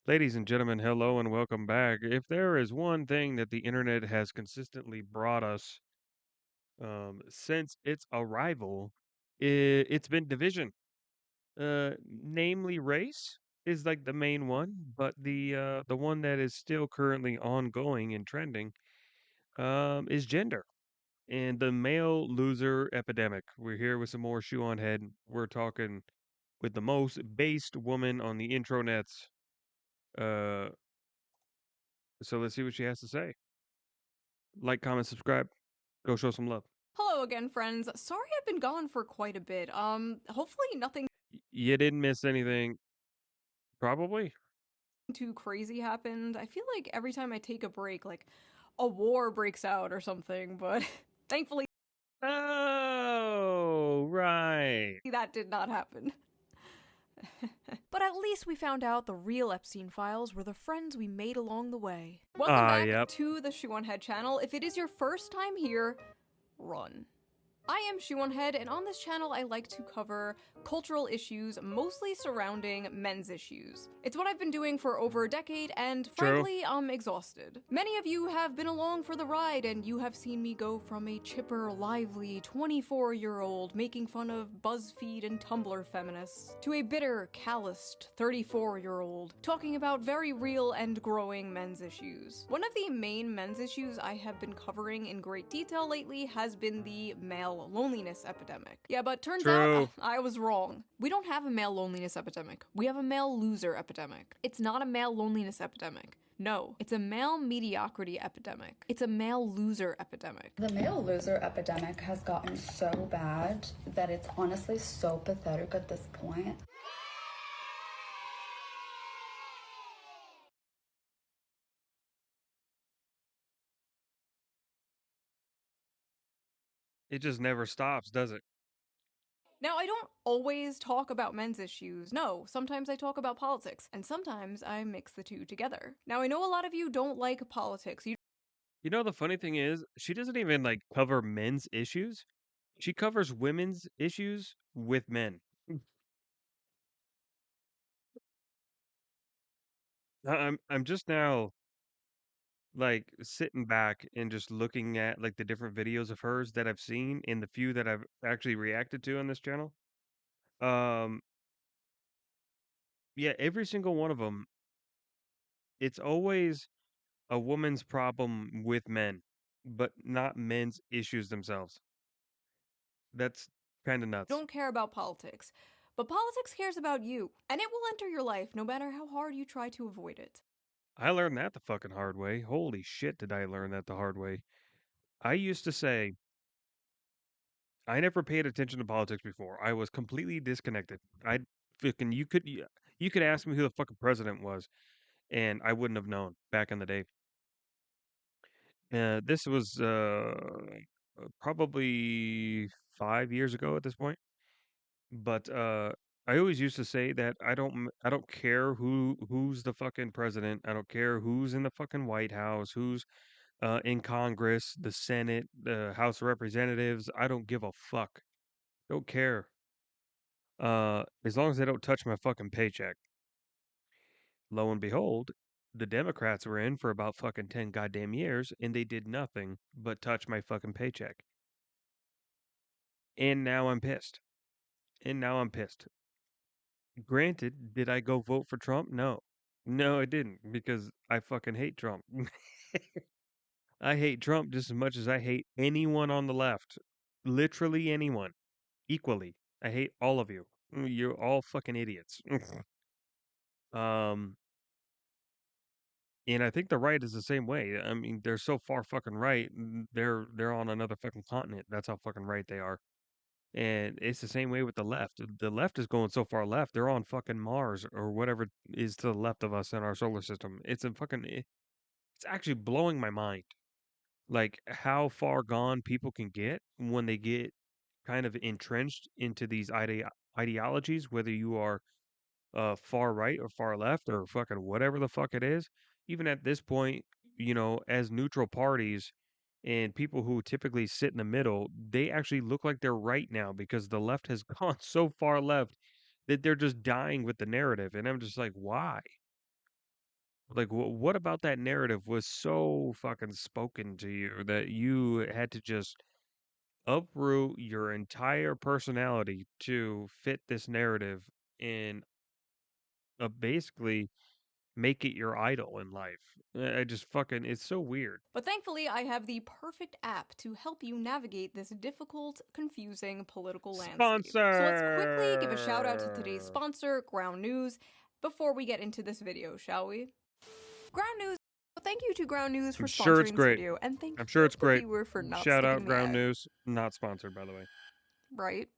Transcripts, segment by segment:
Ladies and gentlemen, hello and welcome back. If there is one thing that the internet has consistently brought us since its arrival, it's been division. Namely, race is like the main one, but the one that is still currently ongoing and trending is gender and the male loser epidemic. We're here with some more shoe on head. We're talking with the most based woman on the intronets. Uh, so let's see what she has to say. Like, comment, subscribe. Go show some love. Hello again, friends. Sorry I've been gone for quite a bit. Hopefully nothing You didn't miss anything, probably. too crazy happened. I feel like every time I take a break, like a war breaks out or something, but thankfully Oh, right. that did not happen. But at least we found out the real Epstein files were the friends we made along the way. Welcome Ah, back yep. to the Shoe on Head channel. If it is your first time here, run. I am Shoe on Head, and on this channel I like to cover cultural issues mostly surrounding men's issues. It's what I've been doing for over a decade, and True. frankly, I'm exhausted. Many of you have been along for the ride, and you have seen me go from a chipper, lively 24-year-old making fun of BuzzFeed and Tumblr feminists to a bitter, calloused 34-year-old talking about very real and growing men's issues. One of the main men's issues I have been covering in great detail lately has been the male loneliness epidemic. Yeah, but turns out True. I was wrong. We don't have a male loneliness epidemic. We have a male loser epidemic. It's not a male loneliness epidemic. No, it's a male mediocrity epidemic. It's a male loser epidemic. The male loser epidemic has gotten so bad that it's honestly so pathetic at this point. It just never stops, does it? Now, I don't always talk about men's issues. No, sometimes I talk about politics, and sometimes I mix the two together. Now, I know a lot of you don't like politics. You You know, the funny thing is, she doesn't even like cover men's issues. She covers women's issues with men. I'm just now like sitting back and just looking at like the different videos of hers that I've seen and the few that I've actually reacted to on this channel. Um, yeah, every single one of them, it's always a woman's problem with men, but not men's issues themselves. That's kind of nuts. don't care about politics. But politics cares about you, and it will enter your life no matter how hard you try to avoid it. I learned that the fucking hard way. Holy shit, did I learn that the hard way. I used to say I never paid attention to politics before. I was completely disconnected. I fucking you could ask me who the fucking president was and I wouldn't have known back in the day. This was probably 5 years ago at this point. But I always used to say that I don't care who's the fucking president. I don't care who's in the fucking White House, who's in Congress, the Senate, the House of Representatives. I don't give a fuck. Don't care. As long as they don't touch my fucking paycheck. Lo and behold, the Democrats were in for about fucking 10 goddamn years and they did nothing but touch my fucking paycheck. And now I'm pissed. And now I'm pissed. Granted, did I go vote for Trump? No. No, I didn't because I fucking hate Trump. I hate Trump just as much as I hate anyone on the left. Literally anyone. Equally. I hate all of you. You're all fucking idiots. um and I think the right is the same way. I mean, they're so far fucking right. They're on another fucking continent. That's how fucking right they are. And it's the same way with the left. The left is going so far left, they're on fucking Mars or whatever is to the left of us in our solar system. It's actually blowing my mind. Like how far gone people can get when they get kind of entrenched into these ideologies, whether you are far right or far left or fucking whatever the fuck it is. Even at this point, as neutral parties and people who typically sit in the middle, they actually look like they're right now because the left has gone so far left that they're just dying with the narrative. And I'm just like, why? Like, what about that narrative was so fucking spoken to you that you had to just uproot your entire personality to fit this narrative and basically make it your idol in life? I just fucking, it's so weird. But thankfully, I have the perfect app to help you navigate this difficult, confusing political landscape. So let's quickly give a shout out to today's Sponsor. sponsor, Ground News, before we get into this video, shall we? Ground News. Thank you to Ground News I'm for sure it's sponsoring this great. video, and thank I'm sure you, it's the great. viewer, for not Shout skipping out the Ground ad. News. Not sponsored, by the way, Right?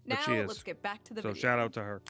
but she Now, is. let's get back to the So video. shout out to her.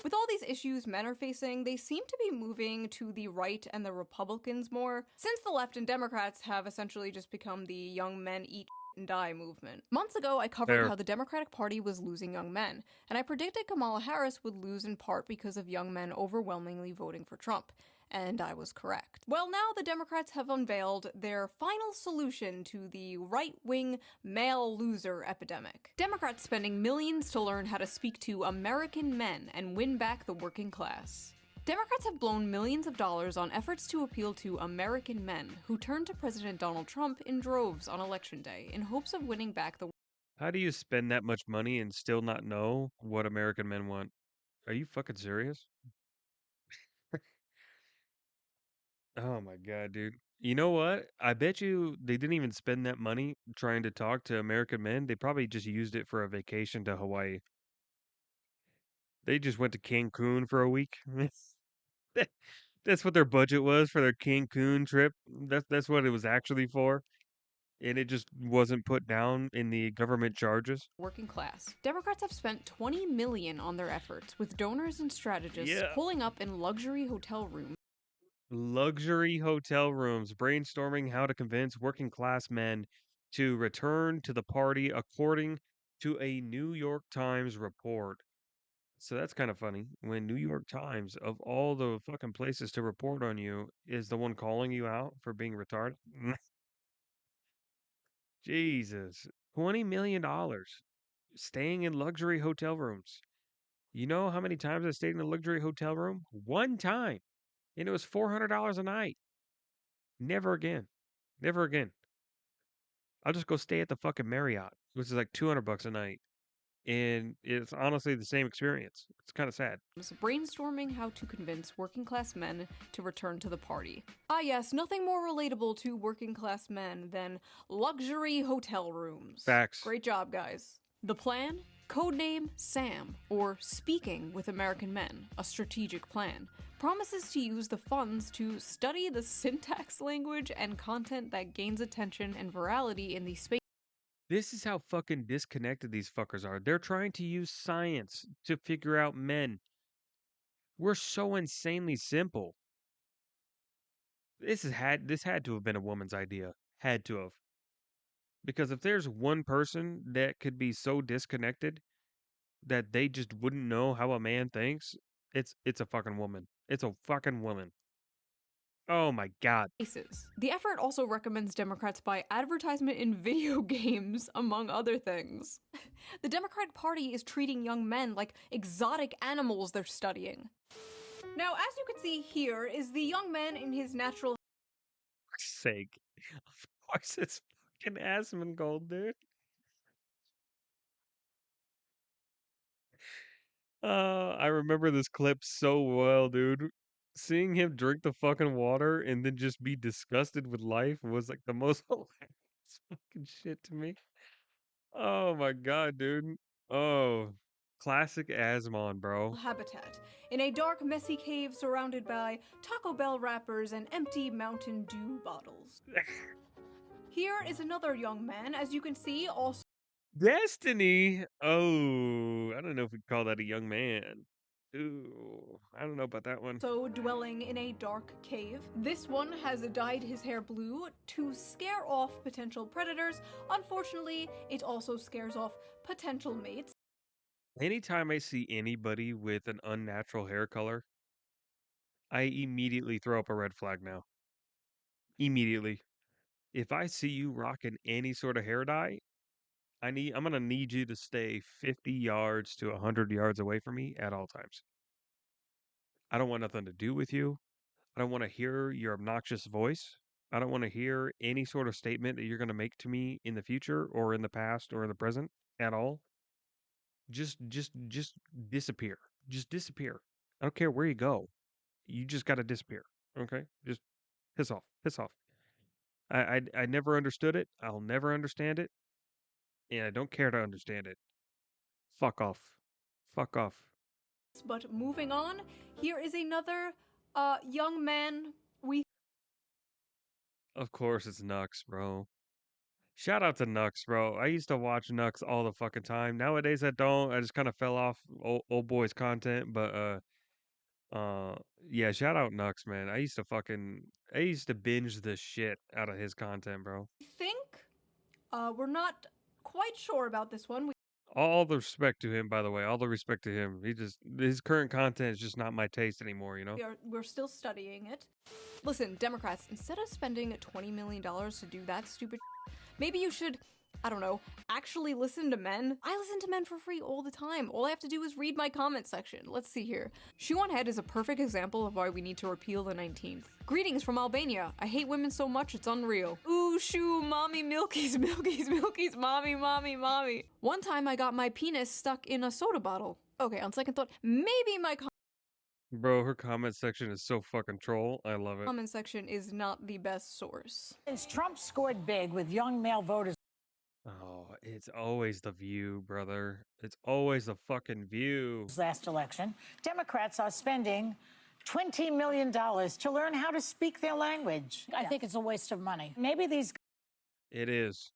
With all these issues men are facing, they seem to be moving to the right and the Republicans more, since the left and Democrats have essentially just become the young men eat and die movement. Months ago, I covered Fair. how the Democratic Party was losing young men, and I predicted Kamala Harris would lose in part because of young men overwhelmingly voting for Trump. And I was correct. Well, now the Democrats have unveiled their final solution to the right-wing male loser epidemic. Democrats spending millions to learn how to speak to American men and win back the working class. Democrats have blown millions of dollars on efforts to appeal to American men who turned to President Donald Trump in droves on Election Day in hopes of winning back the How do you spend that much money and still not know what American men want? Are you fucking serious? Oh my god, dude. You know what? I bet you they didn't even spend that money trying to talk to American men. They probably just used it for a vacation to Hawaii. They just went to Cancun for a week. That- That's what their budget was for their Cancun trip. That's what it was actually for. And it just wasn't put down in the government charges. working class. Democrats have spent $20 million on their efforts, with donors and strategists Yeah. pulling up in luxury hotel rooms Luxury hotel rooms, brainstorming how to convince working class men to return to the party, according to a New York Times report. So that's kind of funny when New York Times, of all the fucking places to report on you, is the one calling you out for being retarded. Jesus. $20 million staying in luxury hotel rooms. You know how many times I stayed in a luxury hotel room? One time. And it was $400 a night. Never again. Never again. I'll just go stay at the fucking Marriott, which is like $200 a night. And it's honestly the same experience. It's kind of sad. brainstorming how to convince working class men to return to the party. Ah, yes, nothing more relatable to working class men than luxury hotel rooms. Facts. Great job, guys. The plan? Codename SAM, or Speaking with American Men, a strategic plan, promises to use the funds to study the syntax, language, and content that gains attention and virality in the space. This is how fucking disconnected these fuckers are. They're trying to use science to figure out men. We're so insanely simple. This had to have been a woman's idea. Had to have. Because if there's one person that could be so disconnected that they just wouldn't know how a man thinks, it's a fucking woman. It's a fucking woman. Oh my god. The effort also recommends Democrats buy advertisement in video games, among other things. The Democratic Party is treating young men like exotic animals they're studying. Now, as you can see here, is the young man in his natural Sake. Of course it's fucking Asmongold, dude. I remember this clip so well, dude. Seeing him drink the fucking water and then just be disgusted with life was like the most hilarious fucking shit to me. Oh my god, dude. Oh, classic Asmon, bro. habitat, in a dark, messy cave surrounded by Taco Bell wrappers and empty Mountain Dew bottles. Here is another young man, as you can see, also Destiny. Oh, I don't know if we call that a young man. Ooh, I don't know about that one. dwelling in a dark cave. This one has dyed his hair blue to scare off potential predators. Unfortunately, it also scares off potential mates. Anytime I see anybody with an unnatural hair color, I immediately throw up a red flag now. Immediately. If I see you rocking any sort of hair dye, I'm gonna need you to stay 50 yards to 100 yards away from me at all times. I don't want nothing to do with you. I don't want to hear your obnoxious voice. I don't want to hear any sort of statement that you're going to make to me in the future or in the past or in the present at all. Just disappear. Just disappear. I don't care where you go. You just got to disappear. Okay? Just piss off. Piss off. I never understood it. I'll never understand it, and I don't care to understand it. Fuck off. Fuck off. But moving on, here is another young man we Of course it's Nux, bro. Shout out to Nux, bro. I used to watch Nux all the fucking time. Nowadays I don't. I just kind of fell off old boys content, but uh yeah, shout out Nux, man. I used to binge the shit out of his content, bro. think we're not quite sure about this one. All the respect to him, by the way. All the respect to him. His current content is just not my taste anymore, you know? We're still studying it. Listen, Democrats, instead of spending $20 million to do that stupid maybe you should, I don't know, actually listen to men. I listen to men for free all the time. All I have to do is read my comment section. Let's see here. Shoe on Head is a perfect example of why we need to repeal the 19th. Greetings from Albania. I hate women so much it's unreal. Ooh, shoo, mommy, milkies, milkies, milkies, mommy, mommy, mommy. One time I got my penis stuck in a soda bottle. Okay, on second thought, maybe my Bro, her comment section is so fucking troll. I love it. comment section is not the best source. Since Trump scored big with young male voters Oh, it's always the View, brother. It's always the fucking View. last election, Democrats are spending $20 million to learn how to speak their language. I think it's a waste of money. Maybe these It is.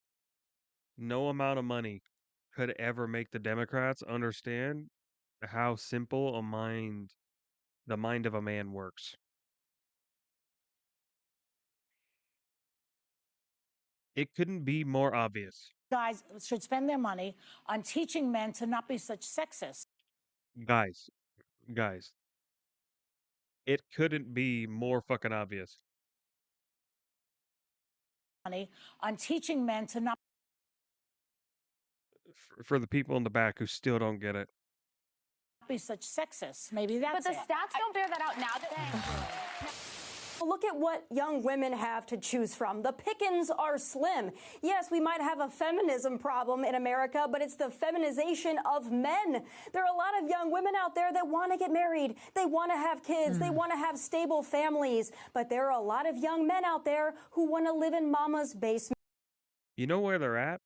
No amount of money could ever make the Democrats understand how simple the mind of a man works. It couldn't be more obvious. guys should spend their money on teaching men to not be such sexists. Guys, guys, it couldn't be more fucking obvious. Money on teaching men to not For the people in the back who still don't get it. be such sexists. Maybe that's But the it. stats don't bear that out now. Look at what young women have to choose from. The pickings are slim. Yes, we might have a feminism problem in America, but it's the feminization of men. There are a lot of young women out there that want to get married. They want to have kids. They want to have stable families. But there are a lot of young men out there who want to live in mama's basement. You know where they're at?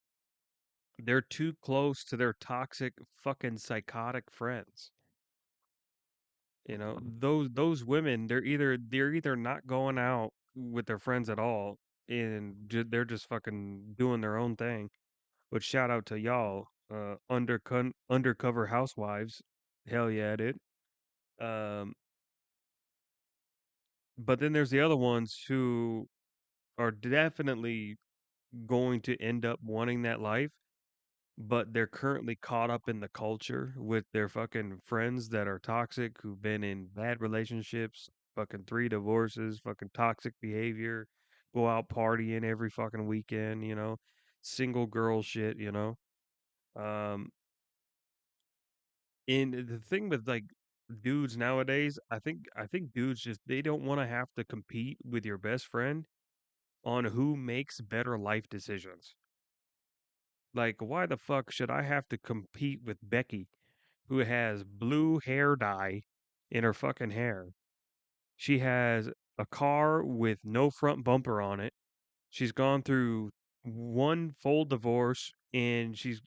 They're too close to their toxic, fucking psychotic friends. You know, those women, they're either not going out with their friends at all, and they're just fucking doing their own thing. Which shout out to y'all, undercover housewives. Hell yeah, dude. Um, but then there's the other ones who are definitely going to end up wanting that life, but they're currently caught up in the culture with their fucking friends that are toxic, who've been in bad relationships, fucking 3 divorces, fucking toxic behavior, go out partying every fucking weekend, you know, single girl shit, you know. Um, and the thing with like dudes nowadays, I think dudes just they don't want to have to compete with your best friend on who makes better life decisions. Like, why the fuck should I have to compete with Becky, who has blue hair dye in her fucking hair? She has a car with no front bumper on it. She's gone through one full divorce and she's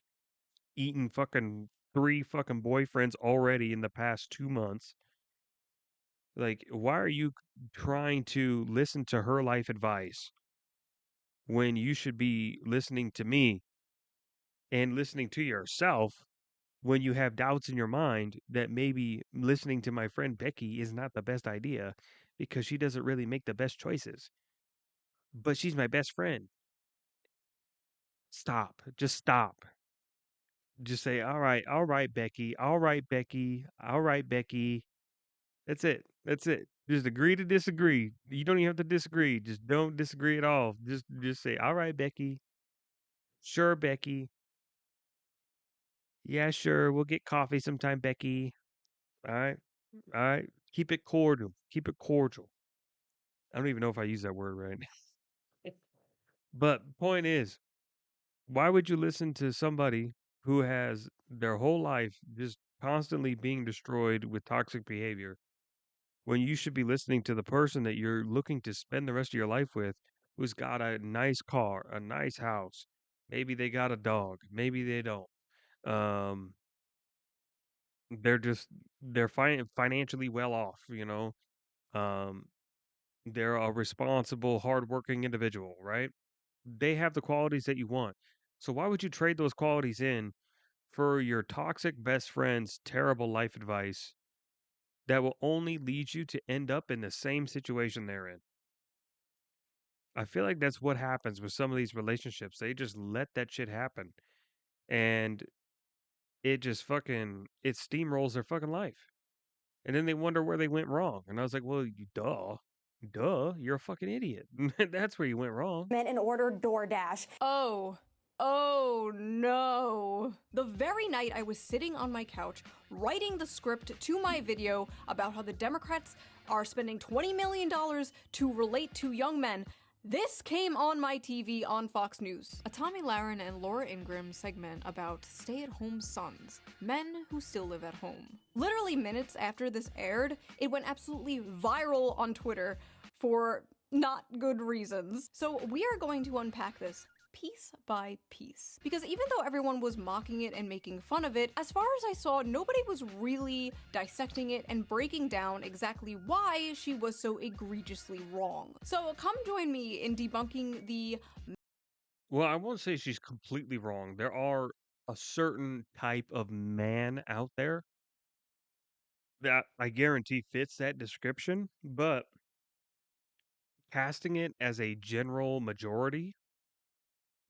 eaten fucking 3 fucking boyfriends already in the past 2 months. Like, why are you trying to listen to her life advice when you should be listening to me and listening to yourself when you have doubts in your mind that maybe listening to my friend Becky is not the best idea because she doesn't really make the best choices. But she's my best friend. Stop. Just stop. Just say, all right, Becky, all right, Becky, all right, Becky. That's it. That's it. Just agree to disagree. You don't even have to disagree. Just don't disagree at all. Just say, all right, Becky. Sure, Becky. Yeah, sure. We'll get coffee sometime, Becky. All right. All right. Keep it cordial. Keep it cordial. I don't even know if I use that word right. But point is, why would you listen to somebody who has their whole life just constantly being destroyed with toxic behavior when you should be listening to the person that you're looking to spend the rest of your life with, who's got a nice car, a nice house, maybe they got a dog, maybe they don't. Um, they're just they're financially well off, you know. Um, they're a responsible, hardworking individual, right? They have the qualities that you want. So why would you trade those qualities in for your toxic best friend's terrible life advice that will only lead you to end up in the same situation they're in? I feel like that's what happens with some of these relationships. They just let that shit happen. And it just fucking it steamrolls their fucking life. And then they wonder where they went wrong. And I was like, well, duh, you're a fucking idiot. That's where you went wrong. And ordered DoorDash. Oh no. The very night I was sitting on my couch writing the script to my video about how the Democrats are spending $20 million to relate to young men, this came on my TV on Fox News. A Tommy Lahren and Laura Ingraham segment about stay-at-home sons, men who still live at home. Literally minutes after this aired, it went absolutely viral on Twitter for not good reasons. So we are going to unpack this piece by piece. Because even though everyone was mocking it and making fun of it, as far as I saw, nobody was really dissecting it and breaking down exactly why she was so egregiously wrong. So come join me in debunking the... Well, I won't say she's completely wrong. There are a certain type of man out there that I guarantee fits that description, but casting it as a general majority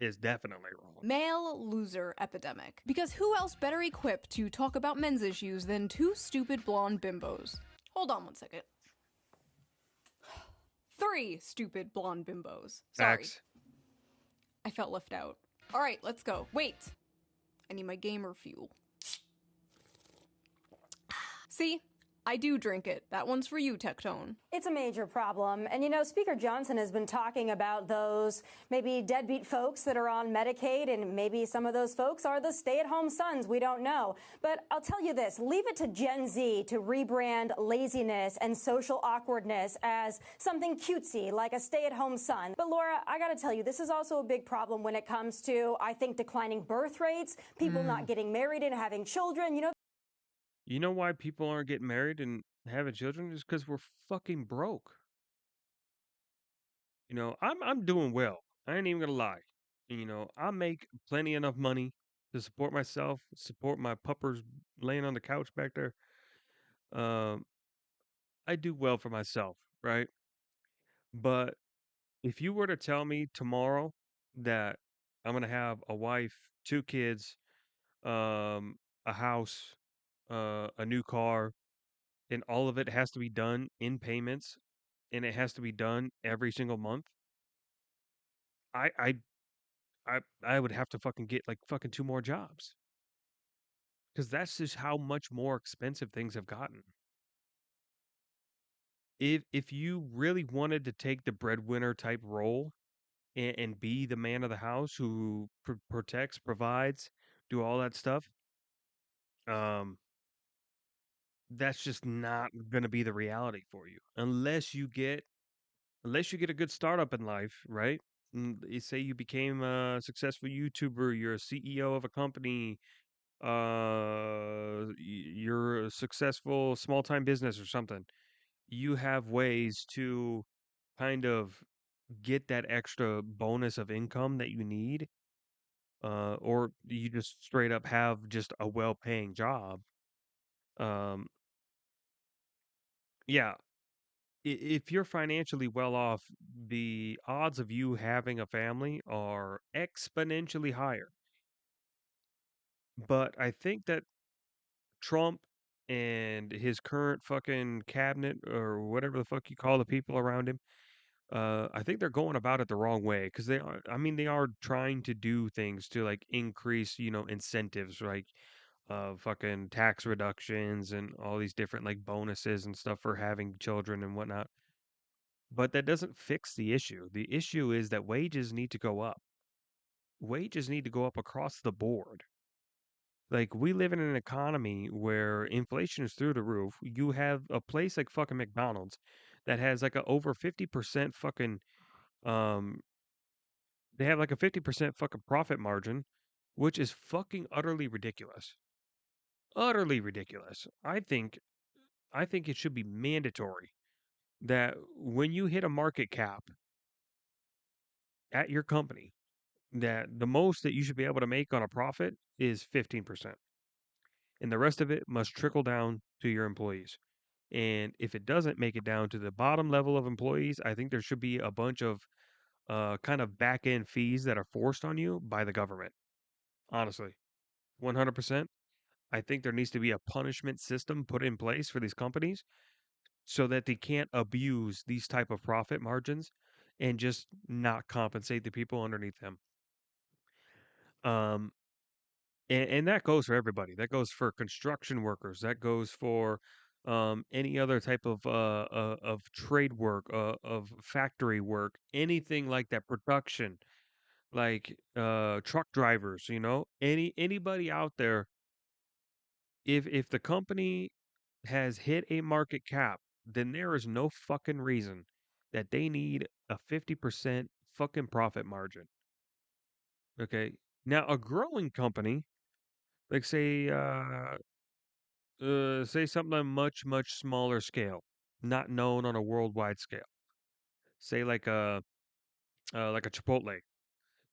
is definitely wrong. male loser epidemic. Because who else better equipped to talk about men's issues than two stupid blonde bimbos? Hold on one second. 3 stupid blonde bimbos. Sorry. Facts. I felt left out. Alright, let's go. Wait! I need my gamer fuel. See? I do drink it. That one's for you, Tectone. It's a major problem. And you know, Speaker Johnson has been talking about those maybe deadbeat folks that are on Medicaid, and maybe some of those folks are the stay-at-home sons. We don't know. But I'll tell you this, leave it to Gen Z to rebrand laziness and social awkwardness as something cutesy, like a stay-at-home son. But Laura, I gotta tell you, this is also a big problem when it comes to, I think, declining birth rates, people not getting married and having children. You know why people aren't getting married and having children? Is because we're fucking broke. You know, I'm doing well. I ain't even gonna lie. You know, I make plenty enough money to support myself, support my puppers laying on the couch back there. Um, I do well for myself, right? But if you were to tell me tomorrow that I'm gonna have a wife, 2 kids, a house, a new car, and all of it has to be done in payments, and it has to be done every single month, I I I would have to fucking get like fucking 2 more jobs. Because that's just how much more expensive things have gotten. If you really wanted to take the breadwinner type role and be the man of the house who protects, provides, do all that stuff, um, that's just not gonna be the reality for you unless you get a good startup in life, right? You say you became a successful YouTuber, you're a CEO of a company, you're a successful small time business or something. You have ways to kind of get that extra bonus of income that you need, or you just straight up have just a well-paying job. Um, yeah, if you're financially well off, the odds of you having a family are exponentially higher. But I think that Trump and his current fucking cabinet or whatever the fuck you call the people around him, I think they're going about it the wrong way because I mean, they are trying to do things to like increase, incentives, like fucking tax reductions and all these different like bonuses and stuff for having children and whatnot. But that doesn't fix the issue. The issue is that wages need to go up. Wages need to go up across the board. Like, we live in an economy where inflation is through the roof. You have a place like fucking McDonald's that has like a over 50% fucking um they have like a 50% fucking profit margin, which is fucking utterly ridiculous. Utterly ridiculous. I think it should be mandatory that when you hit a market cap at your company, that the most that you should be able to make on a profit is 15%. And the rest of it must trickle down to your employees. And if it doesn't make it down to the bottom level of employees, I think there should be a bunch of kind of back end fees that are forced on you by the government. Honestly, 100%. I think there needs to be a punishment system put in place for these companies so that they can't abuse these type of profit margins and just not compensate the people underneath them. Um, and that goes for everybody. That goes for construction workers. That goes for any other type of trade work, of factory work, anything like that, production, like truck drivers. You know, anybody out there. If the company has hit a market cap, then there is no fucking reason that they need a 50% fucking profit margin. Okay. Now, a growing company, like say something on a much, much smaller scale, not known on a worldwide scale. Say like a Chipotle.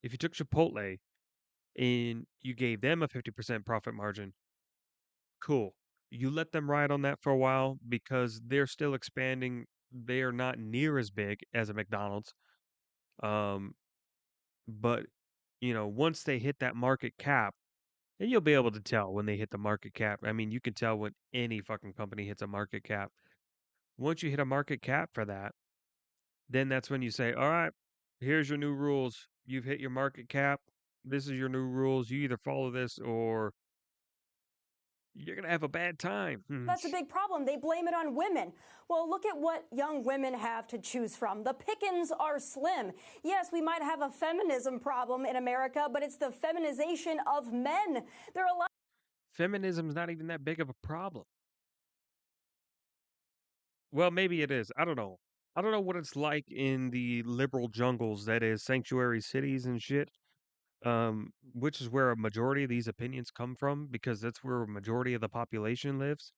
If you took Chipotle and you gave them a 50% profit margin, cool. You let them ride on that for a while because they're still expanding. They are not near as big as a McDonald's. Um, but once they hit that market cap, and you'll be able to tell when they hit the market cap. I mean, you can tell when any fucking company hits a market cap. Once you hit a market cap for that, then that's when you say, "All right, here's your new rules. You've hit your market cap. This is your new rules. You either follow this or you're gonna have a bad time." That's a big problem. They blame it on women. Well, look at what young women have to choose from. The pickings are slim. Yes, we might have a feminism problem in America, but it's the feminization of men. There are a lot. Feminism's not even that big of a problem. Well, maybe it is. I don't know. I don't know what it's like in the liberal jungles that is sanctuary cities and shit. Which is where a majority of these opinions come from because that's where a majority of the population lives.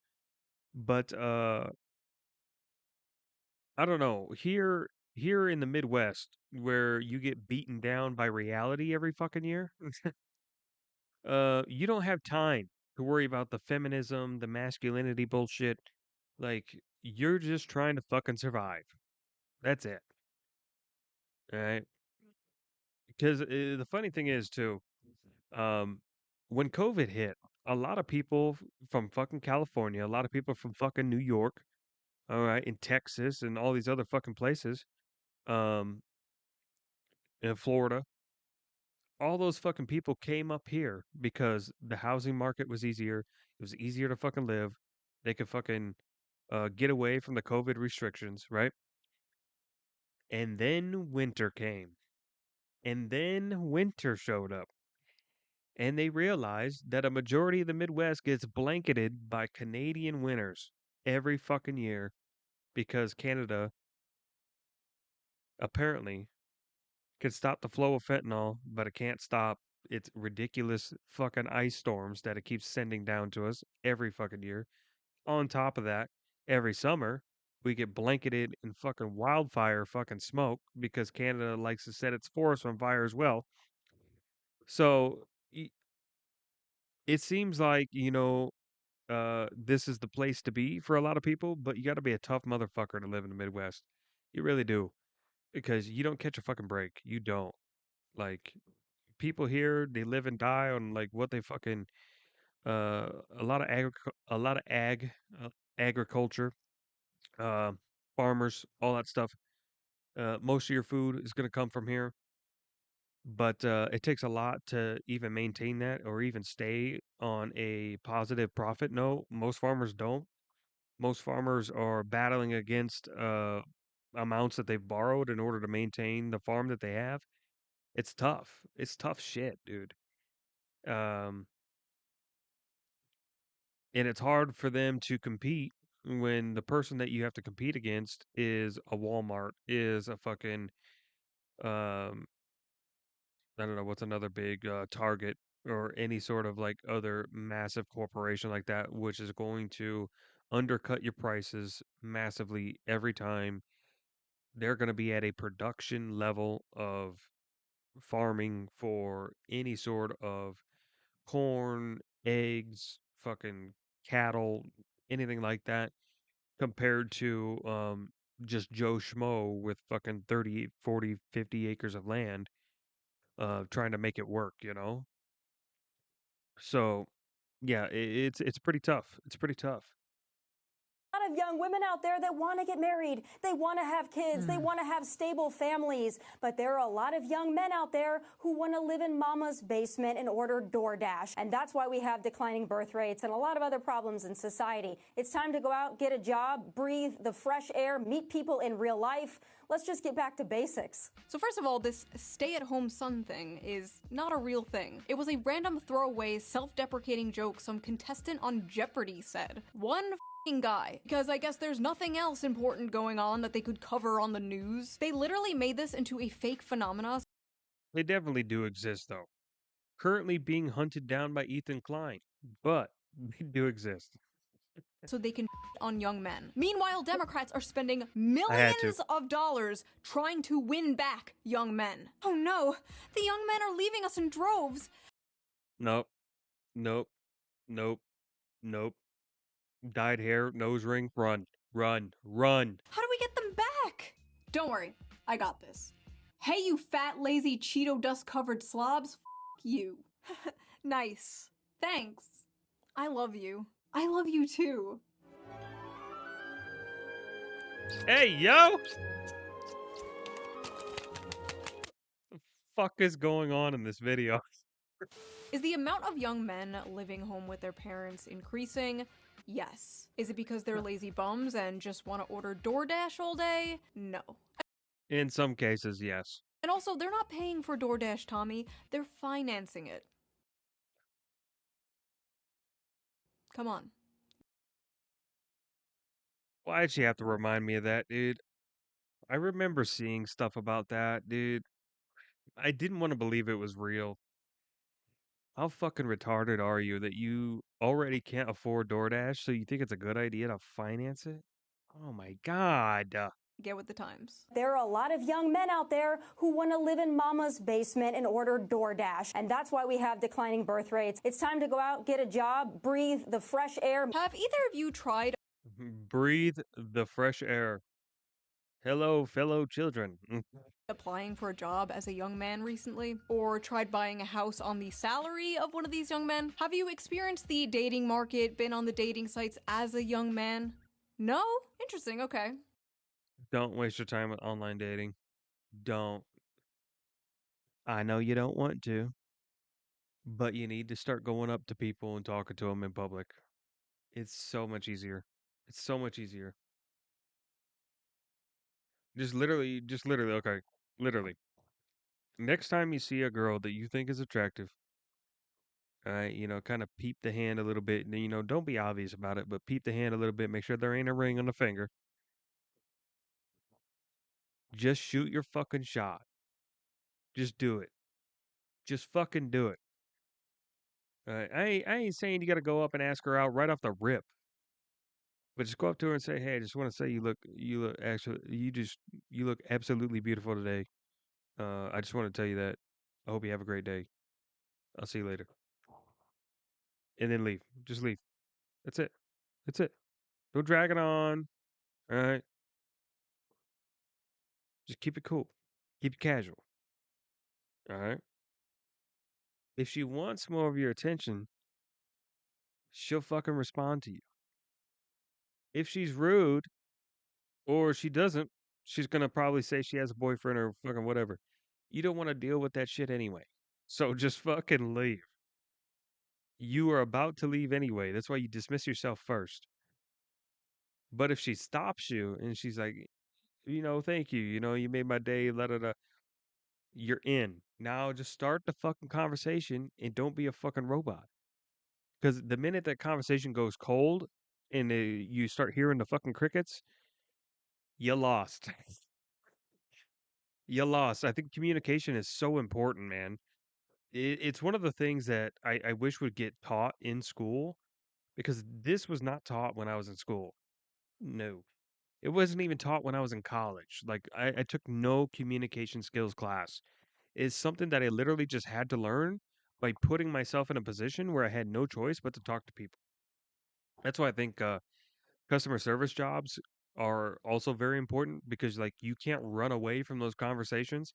But I don't know. Here in the Midwest, where you get beaten down by reality every fucking year, you don't have time to worry about the feminism, the masculinity bullshit. Like, you're just trying to fucking survive. That's it. All right. Because the funny thing is too, um, when COVID hit, a lot of people from fucking California, a lot of people from fucking New York, all right, in Texas and all these other fucking places, um, in Florida, all those fucking people came up here because the housing market was easier. It was easier to fucking live. They could fucking get away from the COVID restrictions, right? And then winter came. And then winter showed up. And they realized that a majority of the Midwest gets blanketed by Canadian winters every fucking year because Canada apparently can stop the flow of fentanyl, but it can't stop its ridiculous fucking ice storms that it keeps sending down to us every fucking year. On top of that, every summer we get blanketed in fucking wildfire fucking smoke because Canada likes to set its forests on fire as well. So it seems like, this is the place to be for a lot of people, but you got to be a tough motherfucker to live in the Midwest. You really do. Because you don't catch a fucking break. You don't. Like, people here, they live and die on like what they fucking uh a lot of a lot of agriculture, uh farmers, all that stuff. Most of your food is going to come from here, but it takes a lot to even maintain that or even stay on a positive profit note. Most farmers don't. Most farmers are battling against amounts that they've borrowed in order to maintain the farm that they have. It's tough. It's tough shit, dude. Um, and it's hard for them to compete when the person that you have to compete against is a Walmart, is a fucking um, I don't know what's another big Target or any sort of like other massive corporation like that, which is going to undercut your prices massively every time. They're going to be at a production level of farming for any sort of corn, eggs, fucking cattle, anything like that, compared to just Joe Schmo with fucking 30, 40, 50 acres of land trying to make it work, you know? So, yeah, it's pretty tough. It's pretty tough. A lot of young women out there that want to get married. They want to have kids. They want to have stable families. But there are a lot of young men out there who want to live in mama's basement and order DoorDash. And that's why we have declining birth rates and a lot of other problems in society. It's time to go out, get a job, breathe the fresh air, meet people in real life. Let's just get back to basics. So first of all, this stay-at-home son thing is not a real thing. It was a random throwaway, self-deprecating joke some contestant on Jeopardy said. One f***ing guy. Because I guess there's nothing else important going on that they could cover on the news. They literally made this into a fake phenomena. They definitely do exist, though. Currently being hunted down by Ethan Klein, but they do exist. So they can on young men. Meanwhile, Democrats are spending I had to. millions of dollars trying to win back young men. Oh no, the young men are leaving us in droves. Nope. Nope. Nope. Nope. Dyed hair, nose ring, run. Run. Run. How do we get them back? Don't worry, I got this. Hey, you fat, lazy, Cheeto dust covered slobs. F you. Nice. Thanks. I love you. I love you too. Hey, yo! The fuck is going on in this video? Is the amount of young men living home with their parents increasing? Yes. Is it because they're lazy bums and just want to order DoorDash all day? No. In some cases, yes. And also, they're not paying for DoorDash, Tommy. They're financing it. Come on. Why'd she have to remind me of that, dude? I remember seeing stuff about that, dude. I didn't want to believe it was real. How fucking retarded are you that you already can't afford DoorDash, so you think it's a good idea to finance it? Oh my god. Get with the times. There are a lot of young men out there who want to live in mama's basement and order DoorDash. And that's why we have declining birth rates. It's time to go out, get a job, breathe the fresh air. Have either of you tried Breathe the fresh air. Hello, fellow children. applying for a job as a young man recently? Or tried buying a house on the salary of one of these young men? Have you experienced the dating market, been on the dating sites as a young man? No? Interesting, okay. Don't waste your time with online dating. Don't. I know you don't want to, but you need to start going up to people and talking to them in public. It's so much easier. It's so much easier. Just literally, okay. Literally. Next time you see a girl that you think is attractive, kind of peep the hand a little bit. And, don't be obvious about it, but peep the hand a little bit. Make sure there ain't a ring on the finger. Just shoot your fucking shot. Just do it. Just fucking do it. I ain't saying you got to go up and ask her out right off the rip, but just go up to her and say, "Hey, I just want to say you look absolutely beautiful today. I just want to tell you that. I hope you have a great day. I'll see you later." And then leave. Just leave. That's it. That's it. Don't drag it on. All right. Just keep it cool. Keep it casual. All right. If she wants more of your attention, she'll fucking respond to you. If she's rude or she doesn't, she's gonna probably say she has a boyfriend or fucking whatever. You don't want to deal with that shit anyway. So just fucking leave. You are about to leave anyway. That's why you dismiss yourself first. But if she stops you and she's like, thank you. You made my day. La da da. You're in. Now just start the fucking conversation and don't be a fucking robot. Because the minute that conversation goes cold and you start hearing the fucking crickets, you lost. You lost. I think communication is so important, man. It's one of the things that I wish would get taught in school because this was not taught when I was in school. No. It wasn't even taught when I was in college. Like, I took no communication skills class. It's something that I literally just had to learn by putting myself in a position where I had no choice but to talk to people. That's why I think customer service jobs are also very important because, like, you can't run away from those conversations.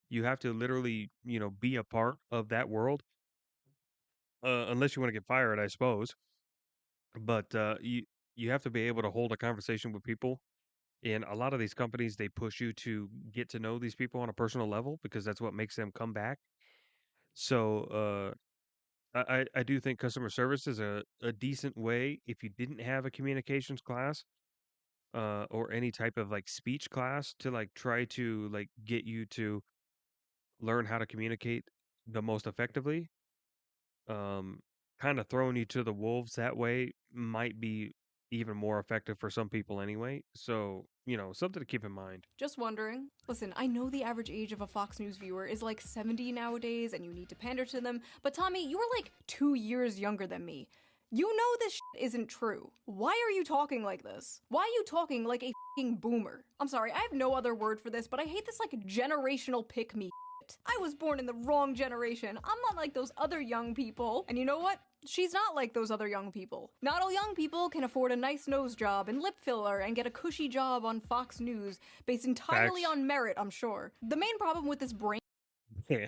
You have to literally, be a part of that world, unless you want to get fired, I suppose. But you have to be able to hold a conversation with people. And a lot of these companies, they push you to get to know these people on a personal level because that's what makes them come back. So I do think customer service is a decent way if you didn't have a communications class or any type of like speech class to like try to like get you to learn how to communicate the most effectively. Um, kind of throwing you to the wolves that way might be even more effective for some people anyway. So, something to keep in mind. Just wondering. Listen, I know the average age of a Fox News viewer is like 70 nowadays and you need to pander to them, but Tommy, you are like 2 years younger than me. You know this shit isn't true. Why are you talking like this? Why are you talking like a fing boomer? I'm sorry, I have no other word for this, but I hate this like generational pick me shit. I was born in the wrong generation. I'm not like those other young people. And you know what? She's not like those other young people. Not all young people can afford a nice nose job and lip filler and get a cushy job on Fox News based entirely Facts. on merit, I'm sure. The main problem with this brain Yeah.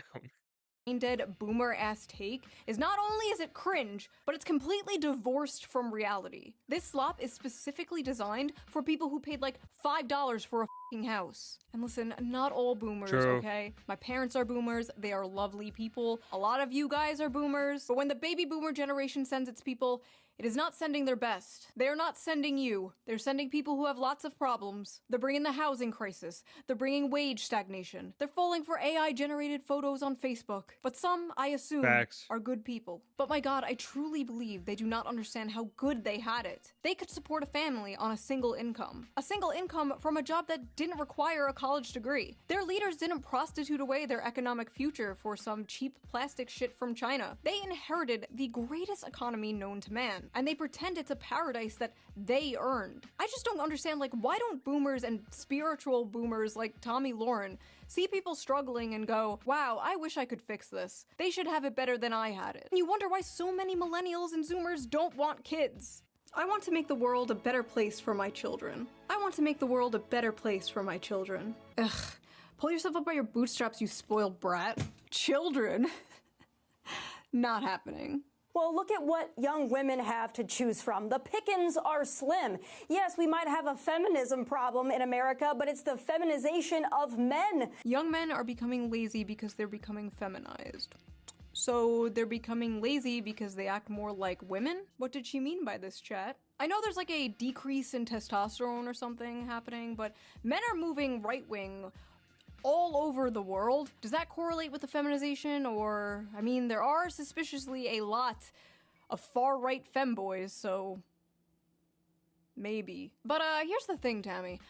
dead boomer ass take is not only is it cringe, but it's completely divorced from reality. This slop is specifically designed for people who paid like $5 for a fucking house. And listen, not all boomers, True. okay? My parents are boomers, they are lovely people. A lot of you guys are boomers, but when the baby boomer generation sends its people, it is not sending their best. They are not sending you. They're sending people who have lots of problems. They're bringing the housing crisis. They're bringing wage stagnation. They're falling for AI-generated photos on Facebook. But some, I assume, Facts. are good people. But my god, I truly believe they do not understand how good they had it. They could support a family on a single income. A single income from a job that didn't require a college degree. Their leaders didn't prostitute away their economic future for some cheap plastic shit from China. They inherited the greatest economy known to man. And they pretend it's a paradise that they earned. I just don't understand, like, why don't boomers and spiritual boomers like Tommy Lauren see people struggling and go, wow, I wish I could fix this. They should have it better than I had it. And you wonder why so many millennials and zoomers don't want kids. I want to make the world a better place for my children. I want to make the world a better place for my children. Ugh. Pull yourself up by your bootstraps, you spoiled brat. Children? Not happening. Well, look at what young women have to choose from. The pickings are slim. Yes, we might have a feminism problem in America, but it's the feminization of men. Young men are becoming lazy because they're becoming feminized. So they're becoming lazy because they act more like women? What did she mean by this, chat? I know there's like a decrease in testosterone or something happening, but men are moving right-wing all over the world. Does that correlate with the feminization? Or, I mean, there are suspiciously a lot of far-right femboys, so maybe. But here's the thing, Tammy.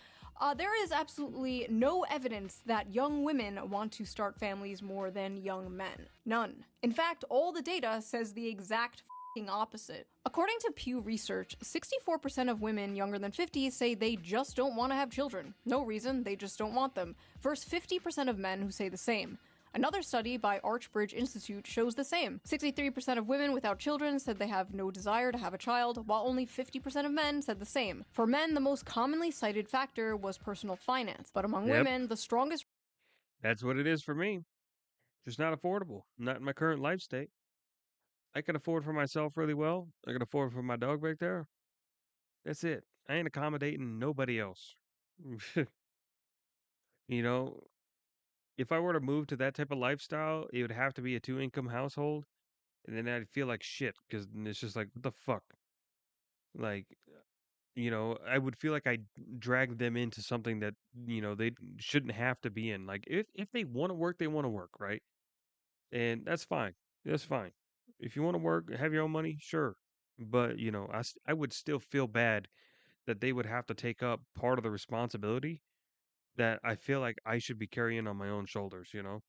There is absolutely no evidence that young women want to start families more than young men. None. In fact, all the data says the exact opposite. According to Pew Research, 64% of women younger than 50 say they just don't want to have children. No reason, they just don't want them. Versus 50% of men who say the same. Another study by Archbridge Institute shows the same. 63% of women without children said they have no desire to have a child, while only 50% of men said the same. For men, the most commonly cited factor was personal finance, but among women, the strongest That's what it is for me. Just not affordable. Not in my current life state. I can afford for myself really well. I can afford for my dog back there. That's it. I ain't accommodating nobody else. you know, if I were to move to that type of lifestyle, it would have to be a two-income household, and then I'd feel like shit because it's just like, what the fuck? Like, I would feel like I dragged them into something that, they shouldn't have to be in. Like if they want to work, they want to work, right? And that's fine. That's fine. If you want to work, have your own money, sure. But, I would still feel bad that they would have to take up part of the responsibility that I feel like I should be carrying on my own shoulders, you know?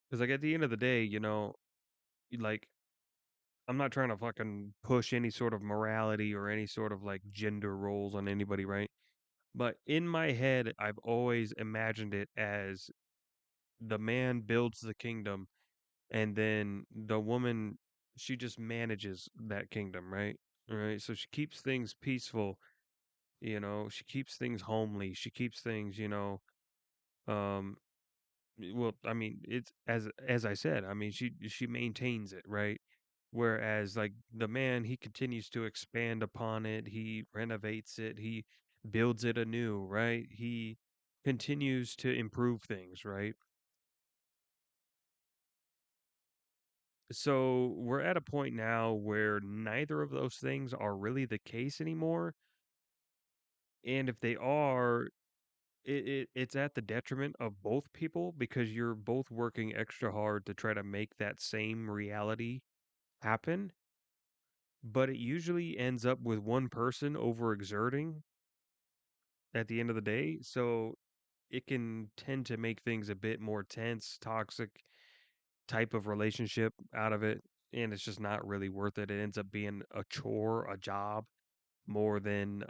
Because, like, at the end of the day, like, I'm not trying to fucking push any sort of morality or any sort of like gender roles on anybody, right? But in my head, I've always imagined it as the man builds the kingdom and then the woman, she just manages that kingdom, right? Right. So she keeps things peaceful, she keeps things homely, she keeps things, um, well, I mean, it's as I said, I mean, she maintains it, right? Whereas like the man, he continues to expand upon it, he renovates it, he builds it anew, right? He continues to improve things, right? So we're at a point now where neither of those things are really the case anymore. And if they are, it's at the detriment of both people because you're both working extra hard to try to make that same reality happen. But it usually ends up with one person overexerting at the end of the day. So it can tend to make things a bit more tense, toxic type of relationship out of it. And it's just not really worth it. It ends up being a chore, a job, more than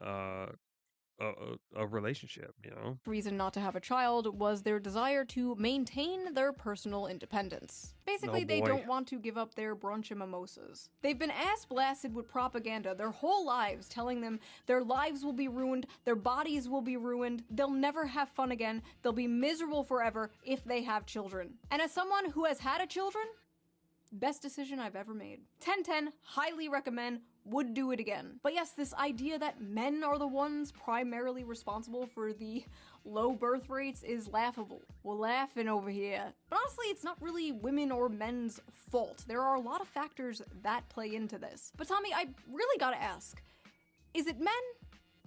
a relationship, you know? Reason not to have a child was their desire to maintain their personal independence. Oh Basically, they boy. don't want to give up their brunch and mimosas. They've been ass blasted with propaganda their whole lives, telling them their lives will be ruined, their bodies will be ruined, they'll never have fun again, they'll be miserable forever if they have children. And as someone who has had a children, best decision I've ever made. 10/10, highly recommend, would do it again. But yes, this idea that men are the ones primarily responsible for the low birth rates is laughable. We're laughing over here. But honestly, it's not really women or men's fault. There are a lot of factors that play into this. But Tommy, I really gotta ask, is it men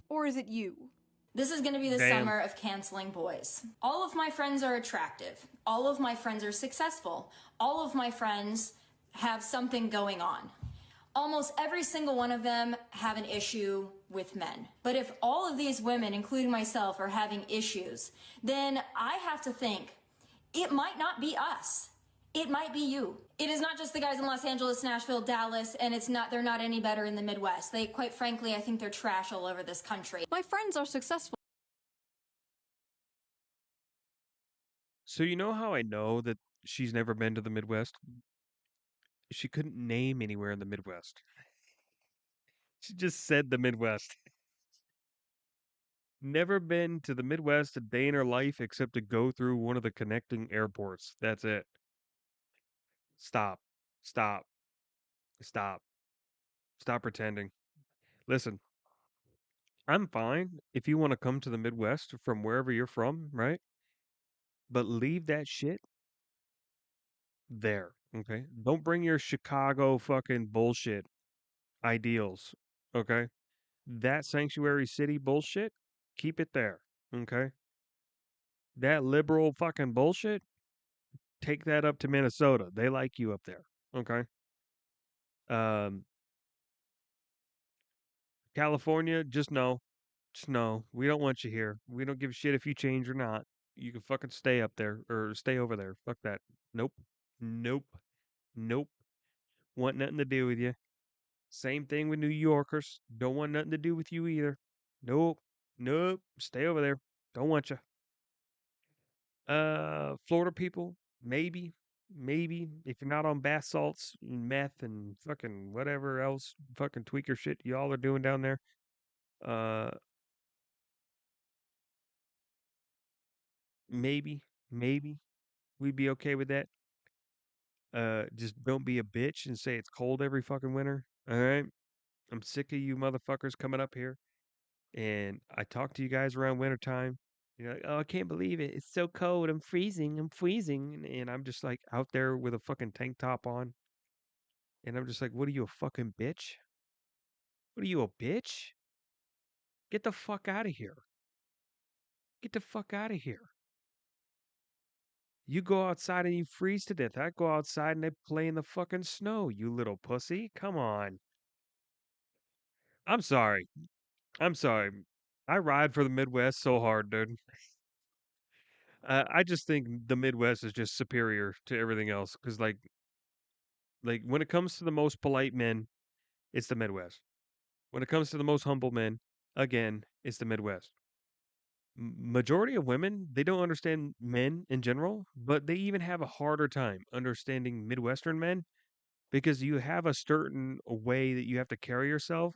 or is it you? This is going to be the Damn. summer of canceling boys. All of my friends are attractive. All of my friends are successful. All of my friends have something going on. Almost every single one of them have an issue with men. But if all of these women, including myself, are having issues, then I have to think it might not be us. It might be you. It is not just the guys in Los Angeles, Nashville, Dallas, and they're not any better in the Midwest. Quite frankly, I think they're trash all over this country. My friends are successful. So you know how I know that she's never been to the Midwest? She couldn't name anywhere in the Midwest. She just said the Midwest. Never been to the Midwest a day in her life except to go through one of the connecting airports. That's it. Stop. Stop. Stop. Stop pretending. Listen, I'm fine if you want to come to the Midwest from wherever you're from, right? But leave that shit there, okay? Don't bring your Chicago fucking bullshit ideals, okay? That sanctuary city bullshit, keep it there, okay? That liberal fucking bullshit, take that up to Minnesota. They like you up there, okay? Um, California, just no. Just no. We don't want you here. We don't give a shit if you change or not. You can fucking stay up there or stay over there. Fuck that. Nope. Nope. Nope. Want nothing to do with you. Same thing with New Yorkers. Don't want nothing to do with you either. Nope. Nope. Stay over there. Don't want you. Florida people, maybe. Maybe. If you're not on bath salts and meth and fucking whatever else fucking tweaker shit y'all are doing down there. Uh maybe. Maybe. We'd be okay with that. Just don't be a bitch and say it's cold every fucking winter. All right. I'm sick of you motherfuckers coming up here. And I talk to you guys around wintertime. You're like, oh, I can't believe it. It's so cold. I'm freezing. I'm freezing. And I'm just like out there with a fucking tank top on. And I'm just like, what are you, a fucking bitch? What are you, a bitch? Get the fuck out of here. Get the fuck out of here. You go outside and you freeze to death. I go outside and they play in the fucking snow, you little pussy. Come on. I'm sorry. I'm sorry. I ride for the Midwest so hard, dude. I just think the Midwest is just superior to everything else because, like when it comes to the most polite men, it's the Midwest. When it comes to the most humble men, again, it's the Midwest. Majority of women, they don't understand men in general, but they even have a harder time understanding Midwestern men because you have a certain way that you have to carry yourself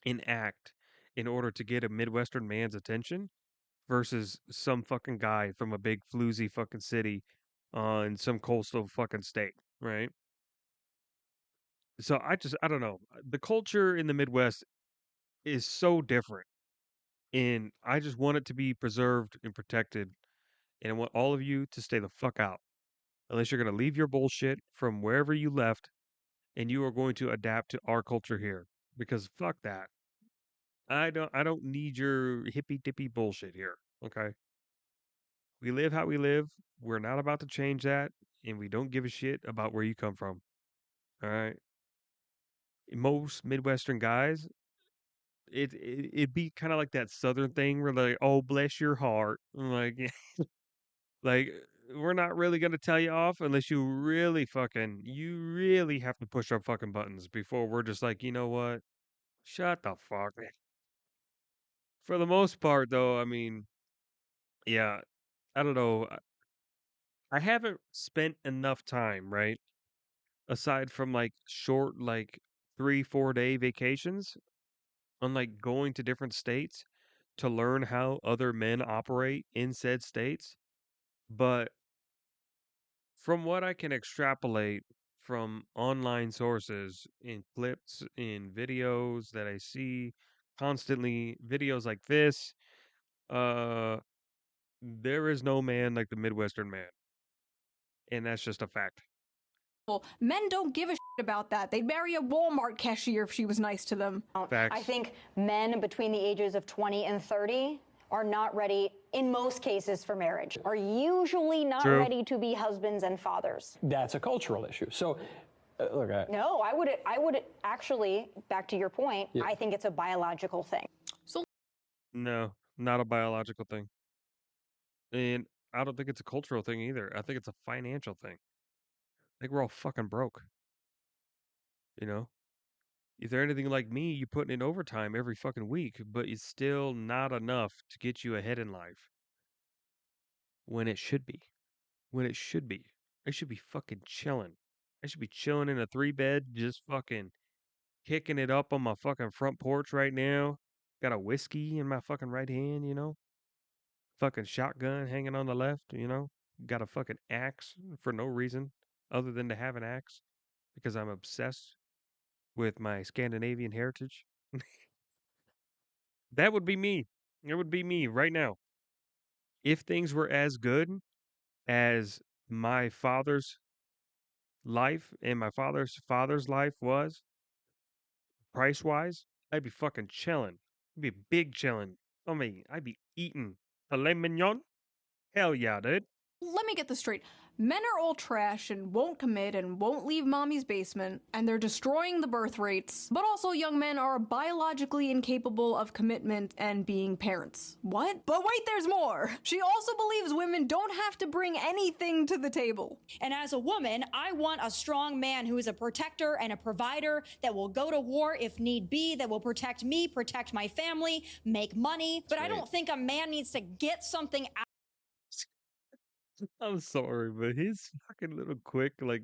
and act in order to get a Midwestern man's attention versus some fucking guy from a big floozy fucking city in some coastal fucking state, right? So I don't know. The culture in the Midwest is so different, and I just want it to be preserved and protected, and I want all of you to stay the fuck out unless you're going to leave your bullshit from wherever you left and you are going to adapt to our culture here because fuck that. I don't need your hippy dippy bullshit here, okay? We live how we live. We're not about to change that, and we don't give a shit about where you come from. All right. Most Midwestern guys, it'd be kind of like that Southern thing where like, oh, bless your heart, like, like we're not really gonna tell you off unless you really have to push our fucking buttons before we're just like, you know what? Shut the fuck. For the most part, though, I mean, yeah, I don't know. I haven't spent enough time, right? Aside from like short, like 3, 4 day vacations on like going to different states to learn how other men operate in said states. But from what I can extrapolate from online sources in clips, in videos that I see constantly, videos like this, uh, there is no man like the Midwestern man. And that's just a fact. Men don't give a shit about that. They'd marry a Walmart cashier if she was nice to them. I think men between the ages of 20 and 30 are not ready, in most cases, for marriage, are usually not ready to be husbands and fathers. That's a cultural issue. So, look, No, I would actually, back to your point, I think it's a biological thing. No, not a biological thing. And I don't think it's a cultural thing either. I think it's a financial thing. I think we're all fucking broke. You know? If they're anything like me, you're putting in overtime every fucking week, but it's still not enough to get you ahead in life. When it should be. When it should be. I should be fucking chilling. I should be chilling in a 3-bed, just fucking kicking it up on my fucking front porch right now. Got a whiskey in my fucking right hand, you know? Fucking shotgun hanging on the left, you know? Got a fucking axe for no reason other than to have an axe because I'm obsessed with my Scandinavian heritage. That would be me. It would be me right now. If things were as good as my father's life and my father's life was, price wise, I'd be fucking chilling. I'd be big chilling. I mean, I'd be eating filet mignon. Hell yeah, dude. Let me get this straight. Men are all trash and won't commit and won't leave mommy's basement, and they're destroying the birth rates. But also, young men are biologically incapable of commitment and being parents. What? But wait, there's more! She also believes women don't have to bring anything to the table. And as a woman, I want a strong man who is a protector and a provider that will go to war if need be, that will protect me, protect my family, make money. But I don't think a man needs to get something out. I'm sorry, but his fucking little quick, like,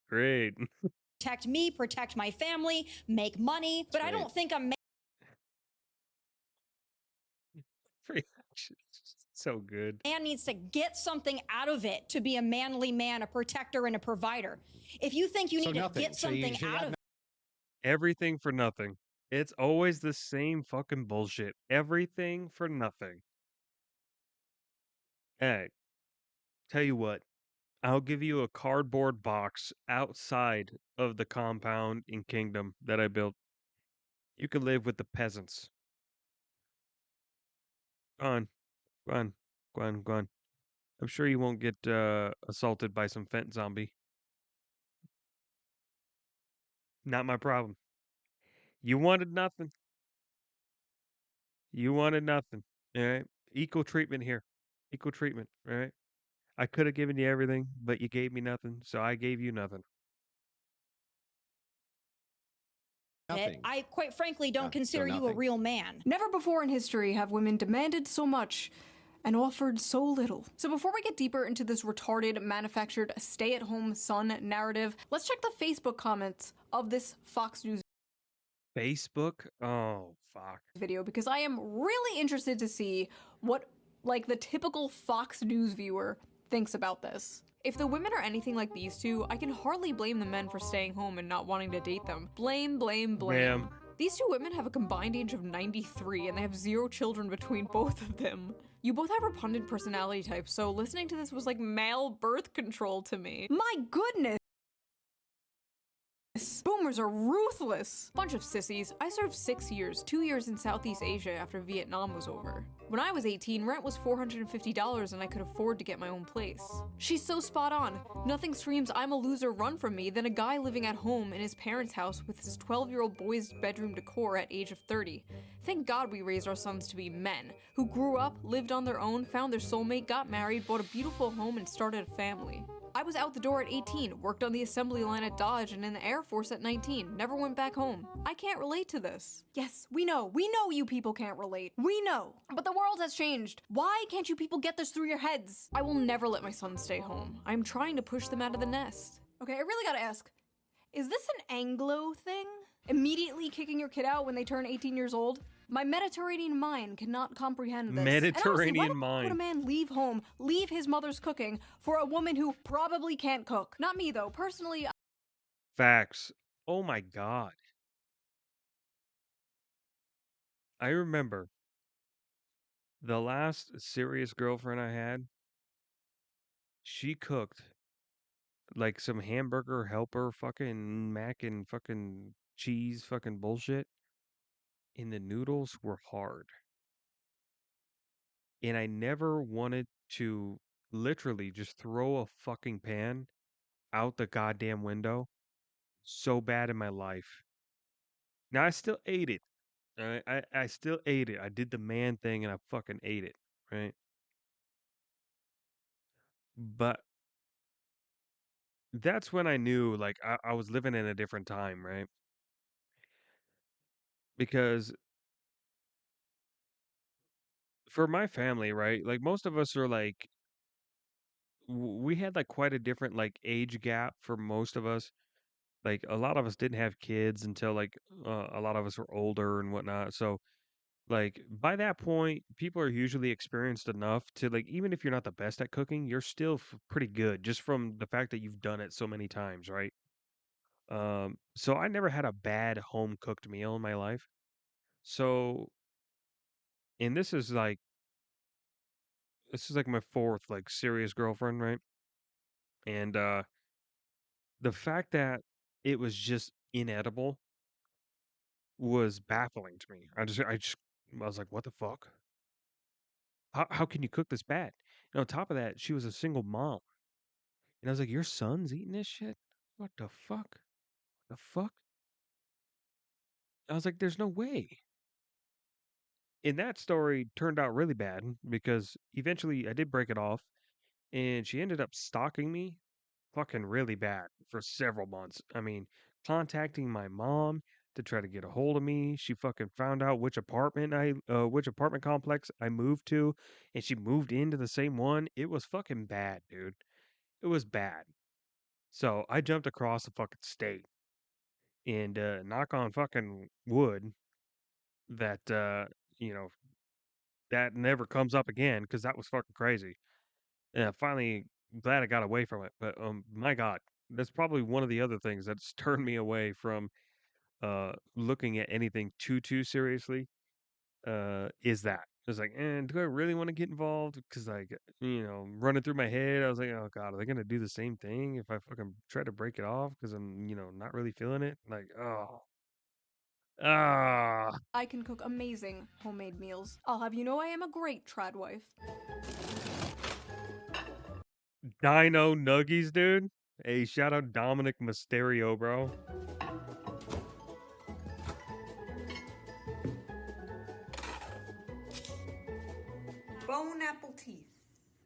great. Protect me, protect my family, make money. But I don't think a man. So good. Man needs to get something out of it to be a manly man, a protector, and a provider. If you think you need to get something out of it. Everything for nothing. It's always the same fucking bullshit. Everything for nothing. Hey, tell you what, I'll give you a cardboard box outside of the compound in Kingdom that I built. You can live with the peasants. Go on. Go on. Go on. Go on. I'm sure you won't get assaulted by some fent zombie. Not my problem. You wanted nothing. You wanted nothing. All right. Equal treatment here. Equal treatment. All right. I could have given you everything, but you gave me nothing, so I gave you nothing. it. I quite frankly don't consider you a real man. Never before in history have women demanded so much and offered so little. So before we get deeper into this retarded, manufactured, stay-at-home son narrative, let's check the Facebook comments of this Fox News Facebook? Oh, fuck. video because I am really interested to see what, like, the typical Fox News viewer thinks about this. If the women are anything like these two, I can hardly blame the men for staying home and not wanting to date them. Blame, blame, blame. Damn. These two women have a combined age of 93 and they have 0 children between both of them. You both have repugnant personality types, so listening to this was like male birth control to me. My goodness! Boomers are ruthless! Bunch of sissies. I served 6 years, 2 years in Southeast Asia after Vietnam was over. When I was 18, rent was $450 and I could afford to get my own place. She's so spot on. Nothing screams I'm a loser run from me than a guy living at home in his parents' house with his 12-year-old boy's bedroom decor at age of 30. Thank God we raised our sons to be men, who grew up, lived on their own, found their soulmate, got married, bought a beautiful home, and started a family. I was out the door at 18, worked on the assembly line at Dodge and in the Air Force at 19, never went back home. I can't relate to this. Yes, we know you people can't relate. We know. But the world has changed. Why can't you people get this through your heads? I will never let my sons stay home. I'm trying to push them out of the nest. Okay, I really gotta ask, is this an Anglo thing? Immediately kicking your kid out when they turn 18 years old? My Mediterranean mind cannot comprehend this. Mediterranean and honestly, why would a man leave home, leave his mother's cooking, for a woman who probably can't cook? Not me, though. Personally, Facts. Oh my God. I remember the last serious girlfriend I had, she cooked like some hamburger helper fucking mac and fucking cheese fucking bullshit, and the noodles were hard. And I never wanted to literally just throw a fucking pan out the goddamn window so bad in my life. Now I still ate it. I still ate it. I did the man thing and I fucking ate it, right? But that's when I knew like I was living in a different time, right? Because for my family, right? Like most of us are like we had like quite a different like age gap for most of us. Like a lot of us didn't have kids until like a lot of us were older and whatnot. So like by that point, people are usually experienced enough to like even if you're not the best at cooking, you're still pretty good just from the fact that you've done it so many times, right? So I never had a bad home cooked meal in my life. So and this is like my fourth like serious girlfriend, right? And the fact that it was just inedible was baffling to me. I was like, what the fuck? How can you cook this bad? And on top of that, she was a single mom. And I was like, your son's eating this shit? What the fuck? The fuck? I was like, there's no way. And that story turned out really bad because eventually I did break it off and she ended up stalking me fucking really bad for several months. I mean, contacting my mom to try to get a hold of me. She fucking found out which apartment complex I moved to, and she moved into the same one. It was fucking bad, dude. It was bad. So I jumped across the fucking state and knock on fucking wood that you know that never comes up again because that was fucking crazy. And I finally glad I got away from it. But my God, that's probably one of the other things that's turned me away from looking at anything too seriously. Is that it's like, do I really want to get involved? Because like running through my head, I was like, oh God, are they gonna do the same thing if I fucking try to break it off? Because I'm not really feeling it. Like, oh, Ah, I can cook amazing homemade meals. I'll have you know I am a great trad wife. Dino Nuggies, dude. Hey, shout out Dominic Mysterio, bro. Bone apple teeth.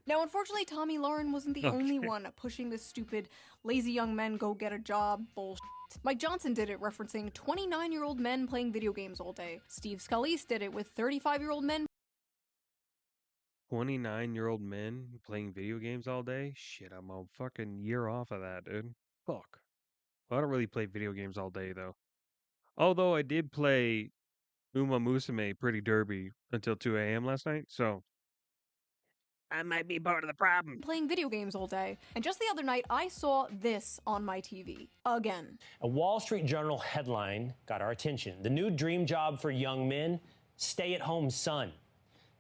Now, unfortunately, Tommy Lauren wasn't the only Okay. one pushing this stupid, lazy young men go get a job bullshit. Mike Johnson did it, referencing 29-year-old men playing video games all day. Steve Scalise did it with 35-year-old men 29-year-old men playing video games all day? Shit, I'm a fucking year off of that, dude. Fuck. I don't really play video games all day, though. Although I did play Uma Musume Pretty Derby until 2 a.m. last night, so I might be part of the problem. playing video games all day. And just the other night, I saw this on my TV. Again. A Wall Street Journal headline got our attention. The new dream job for young men, stay-at-home son.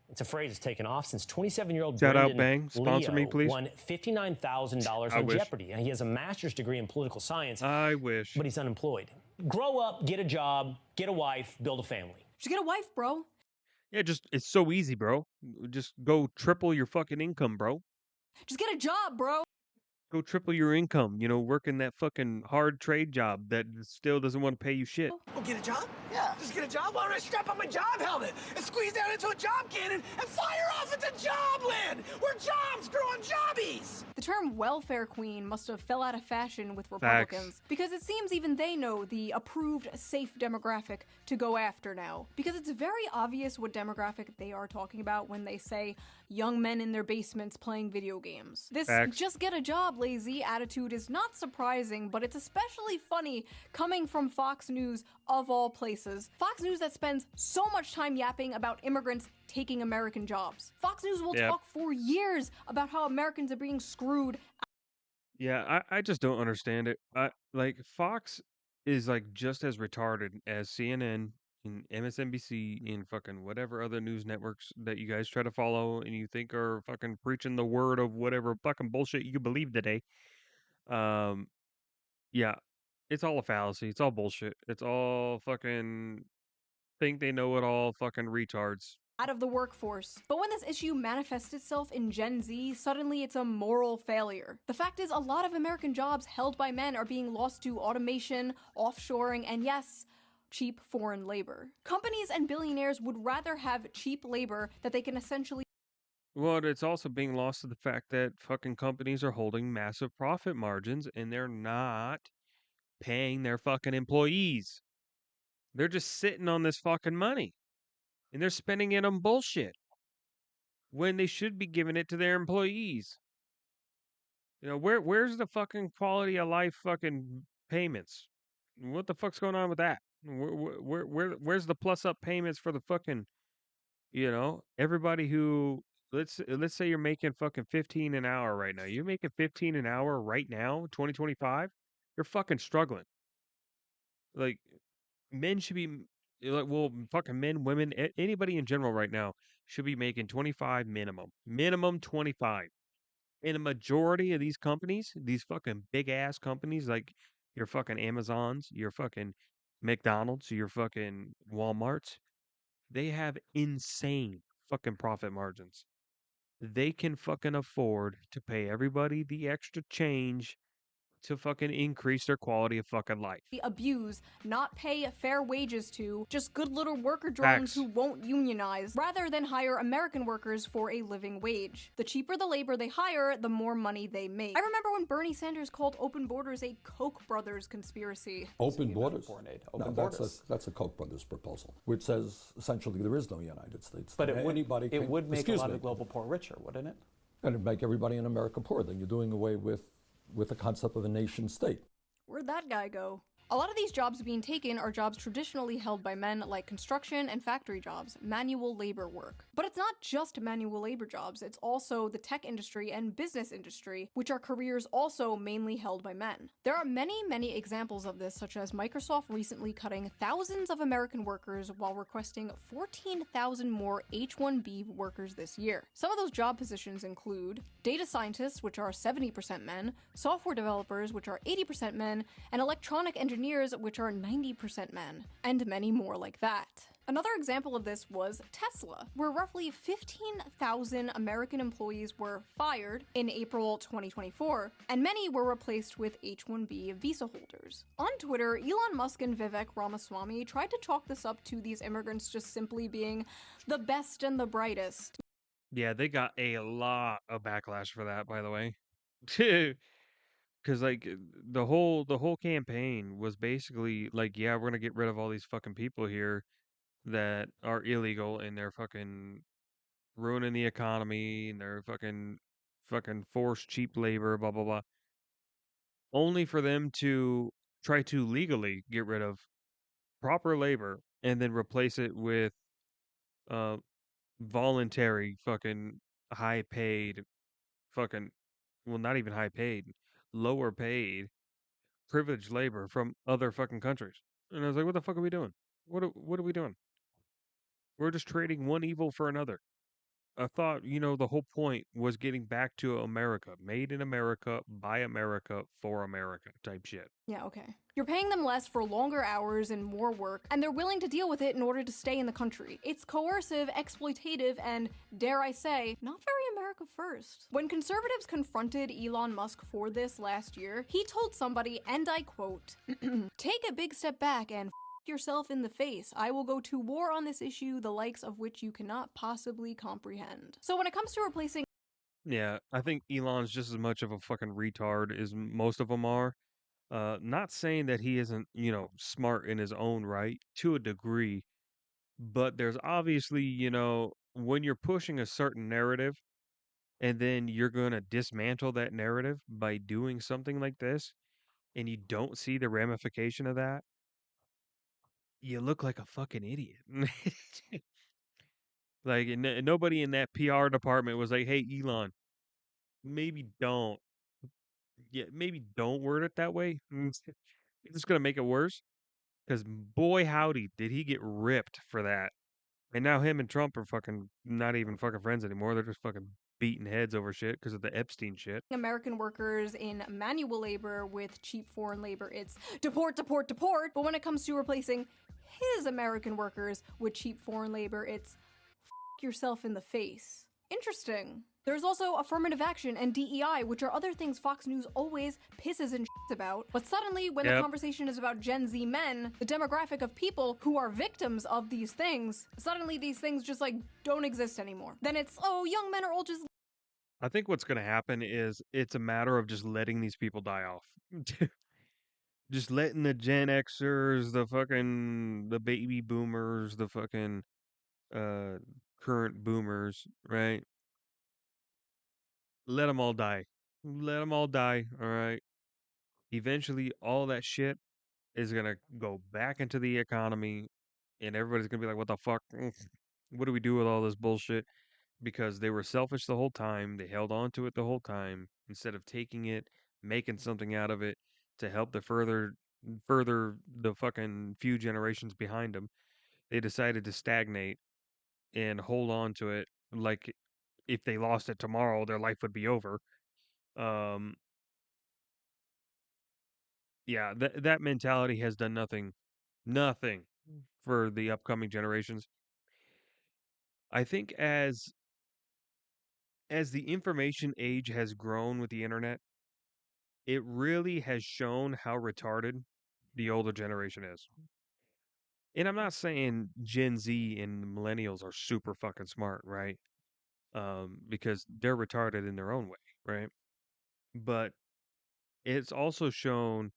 It's a phrase that's taken off since 27-year-old Shout out, Brendan Bang. Sponsor me, Leo please. won $59,000 I on wish. Jeopardy. And he has a master's degree in political science, I wish. but he's unemployed. Grow up, get a job, get a wife, build a family. Just get a wife, bro. Yeah, it's so easy, bro. Just go triple your fucking income, bro. Just get a job, bro. Go triple your income, working that fucking hard trade job that still doesn't want to pay you shit. Oh, get a job? Yeah. Just get a job? Why don't I strap on my job helmet and squeeze down into a job cannon and fire off into Jobland, where jobs grow on jobbies? The term welfare queen must have fell out of fashion with Republicans because it seems even they know the approved safe demographic to go after now. Because it's very obvious what demographic they are talking about when they say young men in their basements playing video games. This Facts. just get a job lazy attitude is not surprising, but it's especially funny coming from Fox News of all places. Fox News that spends so much time yapping about immigrants taking American jobs. Fox News will Yep. talk for years about how Americans are being screwed. Yeah, I just don't understand it. Fox is like just as retarded as CNN and MSNBC and fucking whatever other news networks that you guys try to follow and you think are fucking preaching the word of whatever fucking bullshit you believe today. Um, yeah, it's all a fallacy. It's all bullshit. It's all fucking think they know it all fucking retards. Out of the workforce. But when this issue manifests itself in Gen Z, suddenly it's a moral failure. The fact is, a lot of American jobs held by men are being lost to automation, offshoring, and yes, cheap foreign labor. Companies and billionaires would rather have cheap labor that they can essentially Well, it's also being lost to the fact that fucking companies are holding massive profit margins and they're not paying their fucking employees. They're just sitting on this fucking money and they're spending it on bullshit when they should be giving it to their employees. Where's the fucking quality of life fucking payments? What the fuck's going on with that? Where's the plus up payments for the fucking, everybody who let's say you're making fucking 15 an hour right now. You're making 15 an hour right now, 2025. You're fucking struggling. Like men should be fucking men, women, anybody in general right now should be making 25 minimum 25. And a majority of these companies, these fucking big ass companies like your fucking Amazons, your fucking McDonald's, your fucking Walmarts, they have insane fucking profit margins. They can fucking afford to pay everybody the extra change to fucking increase their quality of fucking life. abuse, not pay fair wages to, just good little worker drones Facts. who won't unionize, rather than hire American workers for a living wage. The cheaper the labor they hire, the more money they make. I remember when Bernie Sanders called open borders a Koch brothers conspiracy. Open borders? Foreign aid. No, Open that's borders. that's a Koch brothers proposal, which says essentially there is no United States. But it would, Anybody it can- would make a excuse lot me, of global poor richer, wouldn't it? and it'd make everybody in America poor. Then you're doing away with the concept of a nation state. Where'd that guy go? A lot of these jobs being taken are jobs traditionally held by men, like construction and factory jobs, manual labor work. But it's not just manual labor jobs, it's also the tech industry and business industry, which are careers also mainly held by men. There are many examples of this, such as Microsoft recently cutting thousands of American workers while requesting 14,000 more H-1B workers this year. Some of those job positions include data scientists, which are 70% men, software developers, which are 80% men, and electronic engineers, engineers, which are 90% men, and many more like that. Another example of this was Tesla, where roughly 15,000 American employees were fired in April 2024, and many were replaced with H-1B visa holders. On Twitter, Elon Musk and Vivek Ramaswamy tried to chalk this up to these immigrants just simply being the best and the brightest. Yeah, they got a lot of backlash for that, by the way. Because like the whole campaign was basically like, yeah, we're gonna get rid of all these fucking people here that are illegal and they're fucking ruining the economy and they're fucking forced cheap labor, blah blah blah. Only for them to try to legally get rid of proper labor and then replace it with uh voluntary fucking high paid fucking, well, not even high paid, lower paid privileged labor from other fucking countries. And I was like, what the fuck are we doing? What are we doing? We're just trading one evil for another. I thought, the whole point was getting back to America, made in America, by America, for America type shit. Yeah, okay. You're paying them less for longer hours and more work, and they're willing to deal with it in order to stay in the country. It's coercive, exploitative, and, dare I say, not very America first. When conservatives confronted Elon Musk for this last year, he told somebody, and I quote, "Take a big step back and yourself in the face. I will go to war on this issue, the likes of which you cannot possibly comprehend." So when it comes to replacing Yeah, I think Elon's just as much of a fucking retard as most of them are. Not saying that he isn't, smart in his own right to a degree, but there's obviously, when you're pushing a certain narrative and then you're going to dismantle that narrative by doing something like this and you don't see the ramification of that, you look like a fucking idiot. Like, and nobody in that PR department was like, "Hey, Elon, maybe don't, yeah, maybe don't word it that way. It's just gonna make it worse." Because boy, howdy, did he get ripped for that. And now him and Trump are fucking not even fucking friends anymore. They're just fucking beating heads over shit because of the Epstein shit. American workers in manual labor with cheap foreign labor, it's deport, deport, deport. But when it comes to replacing his American workers with cheap foreign labor, it's f yourself in the face. Interesting. There's also affirmative action and DEI, which are other things Fox News always pisses and shits about. But suddenly, when the conversation is about Gen Z men, the demographic of people who are victims of these things, suddenly these things just like don't exist anymore. Then it's, oh, young men are all just... I think what's gonna happen is it's a matter of just letting these people die off. Just letting the Gen Xers, the baby boomers, the fucking current boomers, right? Let them all die. Let them all die, all right? Eventually, all that shit is going to go back into the economy, and everybody's going to be like, what the fuck? What do we do with all this bullshit? Because they were selfish the whole time. They held on to it the whole time instead of taking it, making something out of it to help the further the fucking few generations behind them. They decided to stagnate and hold on to it like if they lost it tomorrow, their life would be over. Yeah, that mentality has done nothing for the upcoming generations. I think as the information age has grown with the internet, it really has shown how retarded the older generation is. And I'm not saying Gen Z and millennials are super fucking smart, right? Because they're retarded in their own way, right? But it's also shown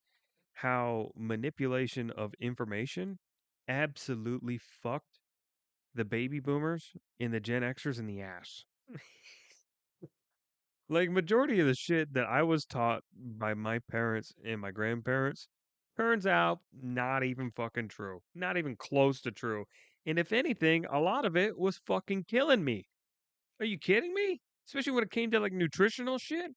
how manipulation of information absolutely fucked the baby boomers and the Gen Xers in the ass. Like, majority of the shit that I was taught by my parents and my grandparents turns out not even fucking true. Not even close to true. And if anything, a lot of it was fucking killing me. Are you kidding me? Especially when it came to like nutritional shit.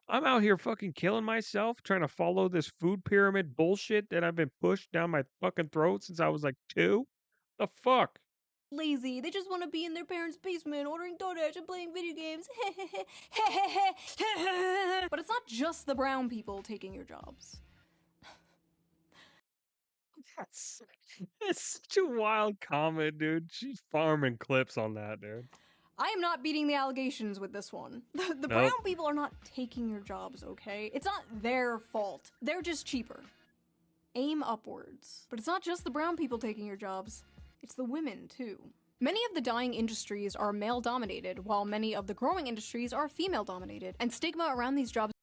I'm out here fucking killing myself trying to follow this food pyramid bullshit that I've been pushed down my fucking throat since I was like 2. The fuck? lazy. They just want to be in their parents' basement ordering DoorDash and playing video games. But it's not just the brown people taking your jobs. That's it's such a wild comment, dude. She's farming clips on that, dude. I am not beating the allegations with this one. The brown Nope. people are not taking your jobs, okay? It's not their fault. They're just cheaper. Aim upwards. But it's not just the brown people taking your jobs, it's the women, too. Many of the dyeing industries are male-dominated, while many of the growing industries are female-dominated, and stigma around these jobs.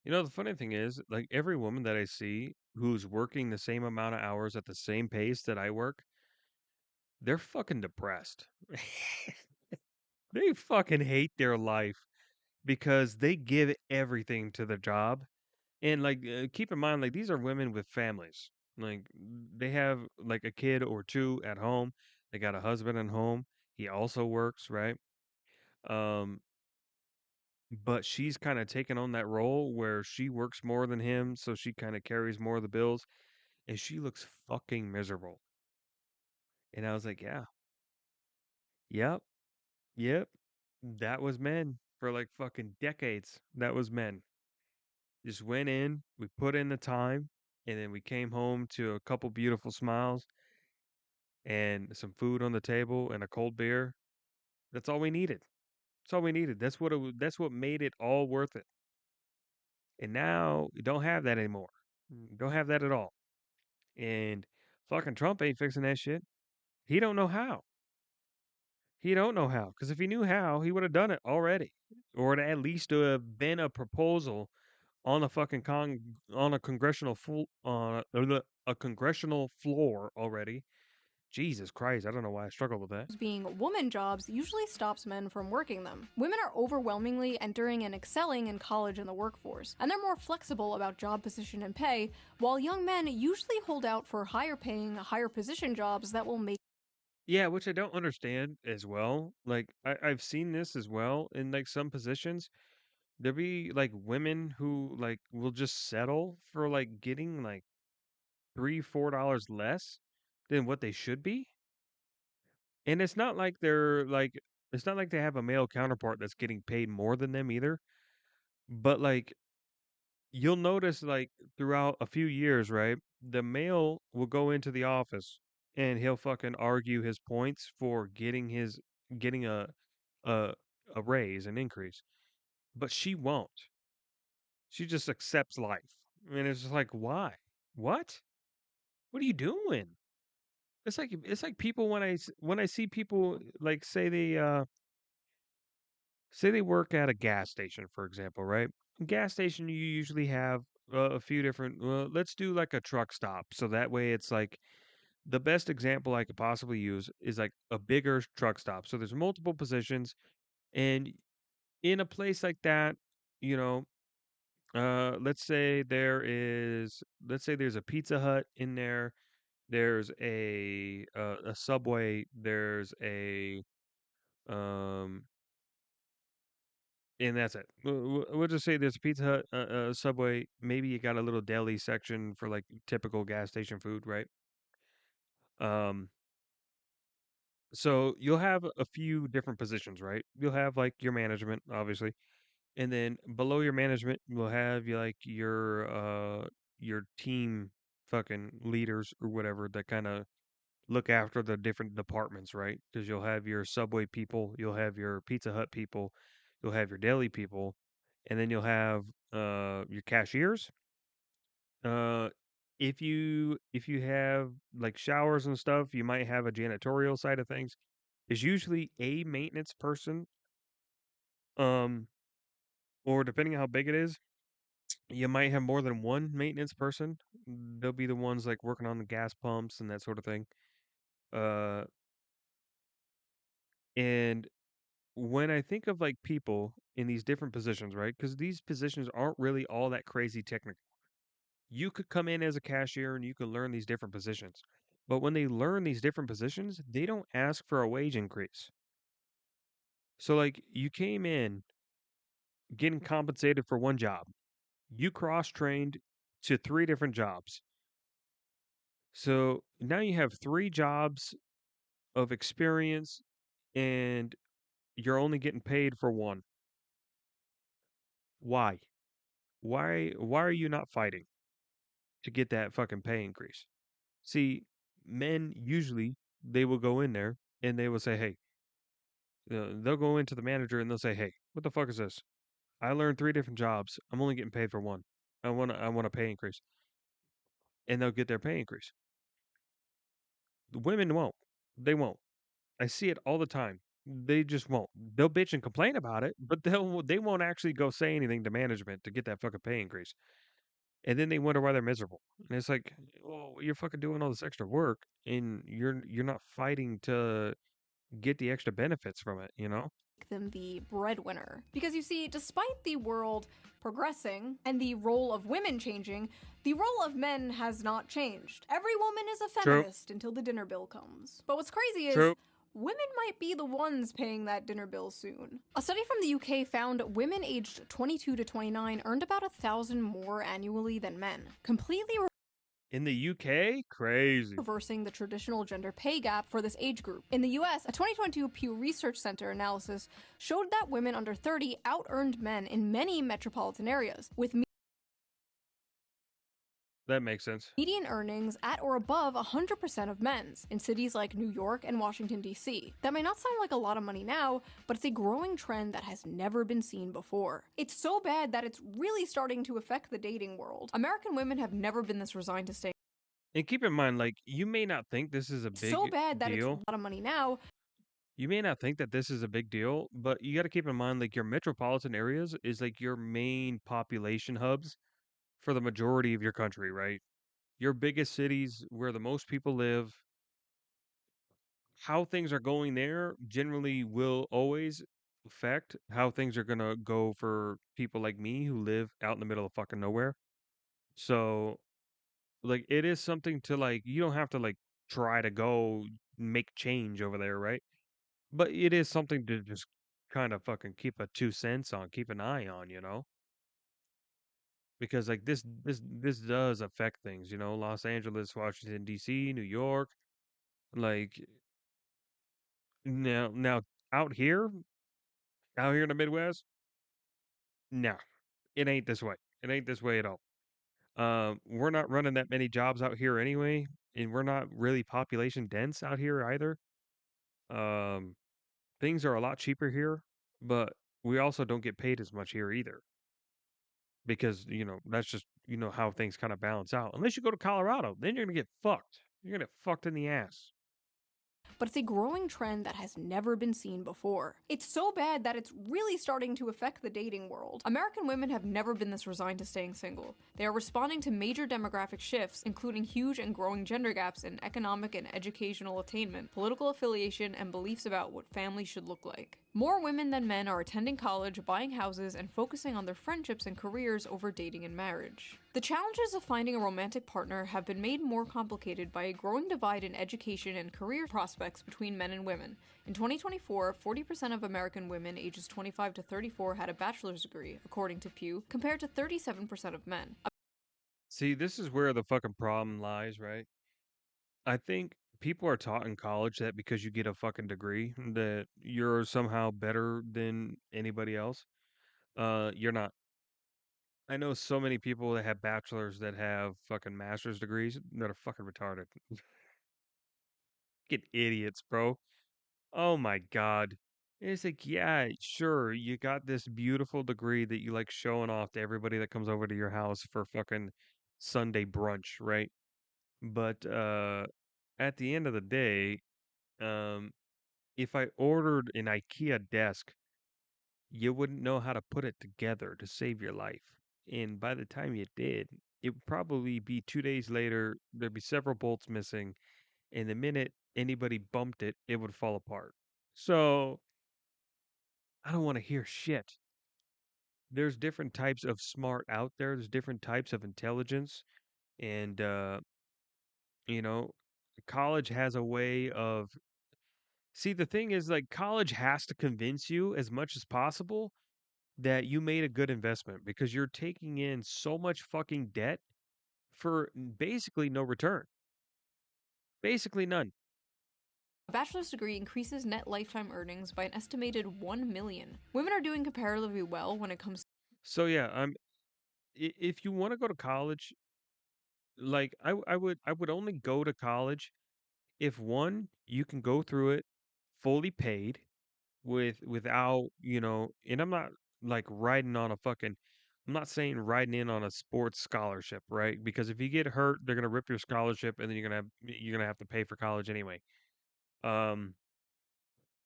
You know, the funny thing is, like, every woman that I see who's working the same amount of hours at the same pace that I work, they're fucking depressed. They fucking hate their life because they give everything to the job. And like, keep in mind, like, these are women with families. Like, they have like a kid or two at home. They got a husband at home. He also works, right? Um, but she's kind of taken on that role where she works more than him, so she kind of carries more of the bills, and she looks fucking miserable. And I was like, yeah, yep, yep, that was men for like fucking decades. That was men. Just went in, we put in the time, and then we came home to a couple beautiful smiles and some food on the table and a cold beer. That's all we needed. That's all we needed. That's what made it all worth it. And now you don't have that anymore. Don't have that at all. And fucking Trump ain't fixing that shit. He don't know how. He don't know how. Because if he knew how, he would have done it already, or at least have been a proposal on a fucking on a congressional a congressional floor already. Jesus Christ, I don't know why I struggle with that. Being woman jobs usually stops men from working them. Women are overwhelmingly entering and excelling in college and the workforce, and they're more flexible about job position and pay, while young men usually hold out for higher paying, higher position jobs that will make. Yeah, which I don't understand as well. Like I've seen this as well in like some positions. There be like women who like will just settle for like getting like $3, $4 less than what they should be. And it's not like they have a male counterpart that's getting paid more than them either. But like you'll notice like throughout a few years, right? The male will go into the office and he'll fucking argue his points for getting a a raise, an increase. But she won't. She just accepts life. And it's just like, why? What? What are you doing? It's like people when I see people like say they work at a gas station, for example, right? Gas station, you usually have a few different. Well, let's do like a truck stop, so that way it's like the best example I could possibly use is like a bigger truck stop. So there's multiple positions, and in a place like that, you know, let's say there's a Pizza Hut in there. There's a Subway. There's a um And that's it. We'll just say there's a Pizza Hut, Subway. Maybe you got a little deli section for like typical gas station food, right? Um, so you'll have a few different positions, right? You'll have like your management, obviously, and then below your management, you'll have like your team fucking leaders or whatever that kind of look after the different departments, right? Because you'll have your Subway people, you'll have your Pizza Hut people, you'll have your deli people, and then you'll have your cashiers. Uh, if you have like showers and stuff, you might have a janitorial side of things. There's usually a maintenance person, um, or depending on how big it is, you might have more than one maintenance person. They'll be the ones like working on the gas pumps and that sort of thing. Uh, and when I think of like people in these different positions, right? Because these positions aren't really all that crazy technical. You could come in as a cashier and you can learn these different positions. But when they learn these different positions, they don't ask for a wage increase. So, like, you came in getting compensated for one job, you cross trained to three different jobs. So now you have three jobs of experience and you're only getting paid for one. Why? Why are you not fighting to get that fucking pay increase? See, men usually they will go in there and they will say, "Hey," they'll go into the manager and they'll say, "Hey, what the fuck is this? I learned 3 different jobs. I'm only getting paid for one. I want a pay increase." And they'll get their pay increase. The women won't. They won't. I see it all the time. They just won't. They'll bitch and complain about it, but they won't actually go say anything to management to get that fucking pay increase. And then they wonder why they're miserable. And it's like, well, you're fucking doing all this extra work and you're not fighting to get the extra benefits from it, you know? them the breadwinner. Because you see, despite the world progressing and the role of women changing, the role of men has not changed. Every woman is a feminist until the dinner bill comes. But what's crazy is women might be the ones paying that dinner bill soon. A study from the UK found women aged 22 to 29 earned about 1,000 more annually than men, completely in the UK? Crazy. reversing the traditional gender pay gap for this age group. In the US, a 2022 Pew Research Center analysis showed that women under 30 out-earned men in many metropolitan areas, with That makes sense. median earnings at or above 100% of men's in cities like New York and Washington, D.C. That may not sound like a lot of money now, but it's a growing trend that has never been seen before. It's so bad that it's really starting to affect the dating world. American women have never been this resigned to staying. And keep in mind, like, you may not think this is a big So bad that it's a deal. lot of money now. You may not think that this is a big deal, but you got to keep in mind, like, your metropolitan areas is like your main population hubs for the majority of your country, right? Your biggest cities where the most people live, how things are going there generally will always affect how things are gonna go for people like me who live out in the middle of fucking nowhere. So, like, it is something to like, you don't have to like try to go make change over there, right? But it is something to just kind of fucking keep a 2 cents on, keep an eye on, you know? Because like this does affect things, you know, Los Angeles, Washington, DC, New York, like now out here in the Midwest, no, it ain't this way. It ain't this way at all. We're not running that many jobs out here anyway, and we're not really population dense out here either. Um, things are a lot cheaper here, but we also don't get paid as much here either. Because, you know, that's just, you know, how things kind of balance out. Unless you go to Colorado, then you're gonna get fucked. You're gonna get fucked in the ass. But it's a growing trend that has never been seen before. It's so bad that it's really starting to affect the dating world. American women have never been this resigned to staying single. They are responding to major demographic shifts, including huge and growing gender gaps in economic and educational attainment, political affiliation, and beliefs about what family should look like. More women than men are attending college, buying houses, and focusing on their friendships and careers over dating and marriage. The challenges of finding a romantic partner have been made more complicated by a growing divide in education and career prospects between men and women. In 2024, 40% of American women ages 25 to 34 had a bachelor's degree, according to Pew, compared to 37% of men. See, this is where the fucking problem lies, right? I think people are taught in college that because you get a fucking degree that you're somehow better than anybody else. You're not. I know so many people that have bachelors that have fucking master's degrees that are fucking retarded. Get idiots, bro. Oh my god. It's like, yeah, sure, you got this beautiful degree that you like showing off to everybody that comes over to your house for fucking Sunday brunch, right? But at the end of the day, um if I ordered an IKEA desk, you wouldn't know how to put it together to save your life. And by the time you did, it would probably be 2 days later, there'd be several bolts missing, and the minute anybody bumped it, it would fall apart. So I don't want to hear shit. There's different types of smart out there. There's different types of intelligence. And, you know, college has a way of. See, the thing is, like, college has to convince you as much as possible that you made a good investment because you're taking in so much fucking debt for basically no return. Basically none. A bachelor's degree increases net lifetime earnings by an estimated $1 million. Women are doing comparatively well when it comes So yeah, if you want to go to college, like I would only go to college if one, you can go through it fully paid without, and I'm not like riding on a fucking I'm not saying riding in on a sports scholarship, right? Because if you get hurt, they're gonna rip your scholarship and then you're gonna have to pay for college anyway. Um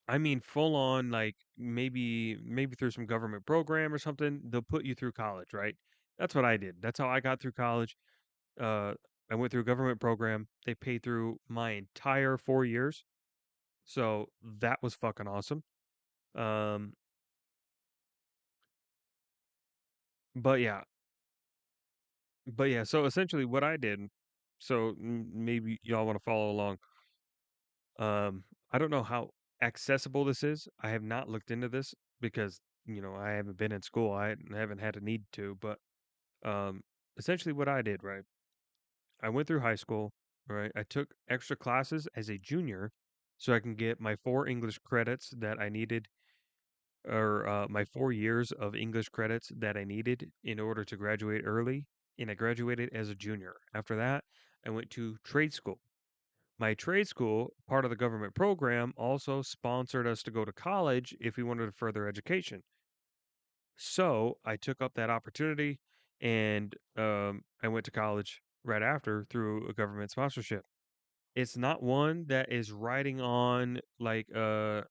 I mean full on like maybe through some government program or something, they'll put you through college, right? That's what I did. That's how I got through college. Uh I went through a government program. They paid through my entire 4 years. So that was fucking awesome. Um but yeah, so essentially what I did, so maybe y'all want to follow along. Um, I don't know how accessible this is. I have not looked into this because, I haven't been in school. I haven't had a need to, but um, essentially what I did, right? I went through high school, right? I took extra classes as a junior so I can get my 4 English credits that I needed, or my 4 years of English credits that I needed in order to graduate early. And I graduated as a junior. After that, I went to trade school. My trade school, part of the government program, also sponsored us to go to college if we wanted a further education. So I took up that opportunity and I went to college right after through a government sponsorship. It's not one that is riding on like a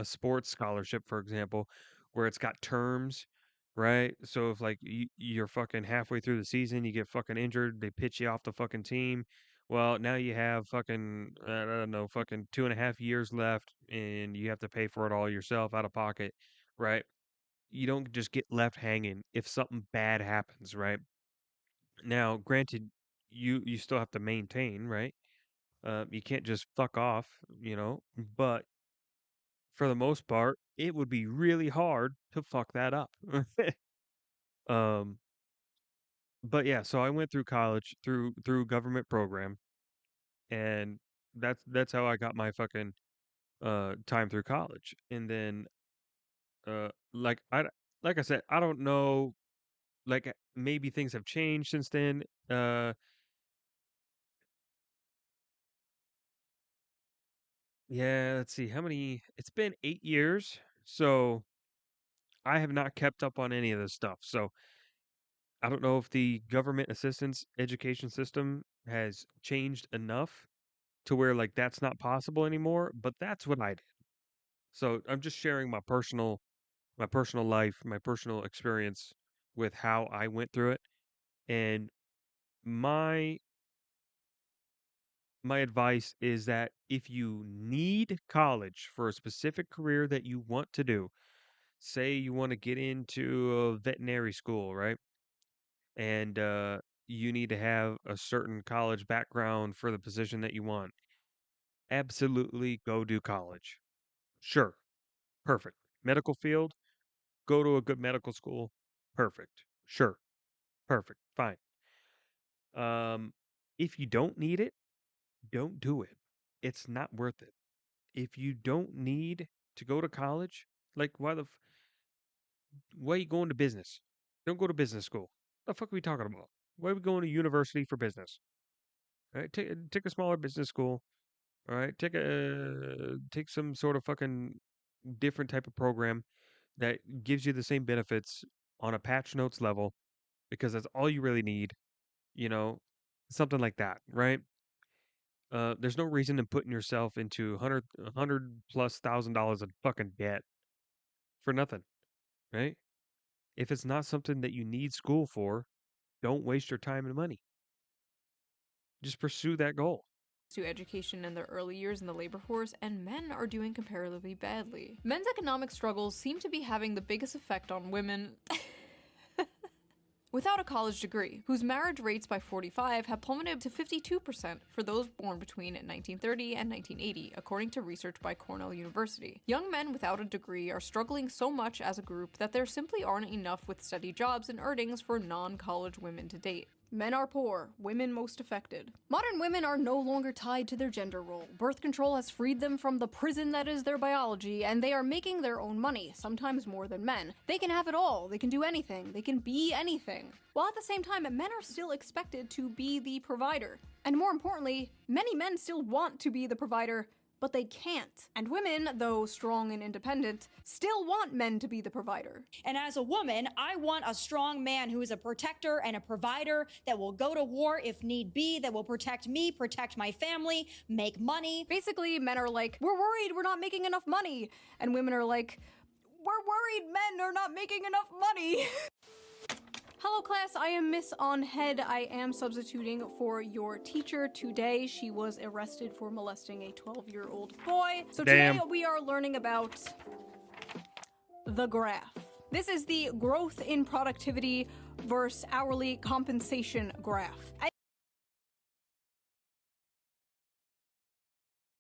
sports scholarship, for example, where it's got terms, right? So if like you're fucking halfway through the season, you get fucking injured, they pitch you off the fucking team. Well, now you have fucking I don't know, fucking 2.5 years left, and you have to pay for it all yourself out of pocket, right? You don't just get left hanging if something bad happens, right? Now, granted, you still have to maintain, right? You can't just fuck off, but for the most part, it would be really hard to fuck that up. um, but yeah, so I went through college through government program, and that's how I got my fucking time through college. And then like like I said, I don't know, like maybe things have changed since then. Yeah, let's see how many. It's been 8 years, so I have not kept up on any of this stuff. So I don't know if the government assistance education system has changed enough to where like that's not possible anymore, but that's what I did. So I'm just sharing my personal life, my personal experience with how I went through it. And my my advice is that if you need college for a specific career that you want to do, say you want to get into a veterinary school, right? And you need to have a certain college background for the position that you want. Absolutely go do college. Sure. Perfect. Medical field, go to a good medical school. Perfect. Sure. Perfect. Fine. Um if you don't need it, don't do it. It's not worth it. If you don't need to go to college, like why are you going to business? Don't go to business school. The fuck are we talking about? Why are we going to university for business? All right, take a smaller business school. All right, take some sort of fucking different type of program that gives you the same benefits on a patch notes level because that's all you really need. You know, something like that, right? There's no reason in putting yourself into hundred plus $1,000 of fucking debt for nothing, right? If it's not something that you need school for, don't waste your time and money. Just pursue that goal. To education in their early years in the labor force, and men are doing comparatively badly. Men's economic struggles seem to be having the biggest effect on women without a college degree, whose marriage rates by 45 have plummeted to 52% for those born between 1930 and 1980, according to research by Cornell University. Young men without a degree are struggling so much as a group that there simply aren't enough with steady jobs and earnings for non-college women to date. Men are poor, women most affected. Modern women are no longer tied to their gender role. Birth control has freed them from the prison that is their biology, and they are making their own money, sometimes more than men. They can have it all, they can do anything, they can be anything. While at the same time, men are still expected to be the provider. And more importantly, many men still want to be the provider, but they can't. And women, though strong and independent, still want men to be the provider. And as a woman, I want a strong man who is a protector and a provider that will go to war if need be, that will protect me, protect my family, make money. Basically, men are like, we're worried we're not making enough money. And women are like, we're worried men are not making enough money. Hello class, I am Miss On Head. I am substituting for your teacher today. She was arrested for molesting a 12-year-old boy. So today we are learning about the graph. This is the growth in productivity versus hourly compensation graph.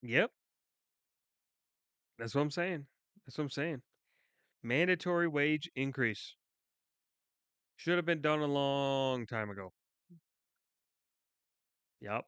Yep. That's what I'm saying. That's what I'm saying. Mandatory wage increase. Should have been done a long time ago. Yep.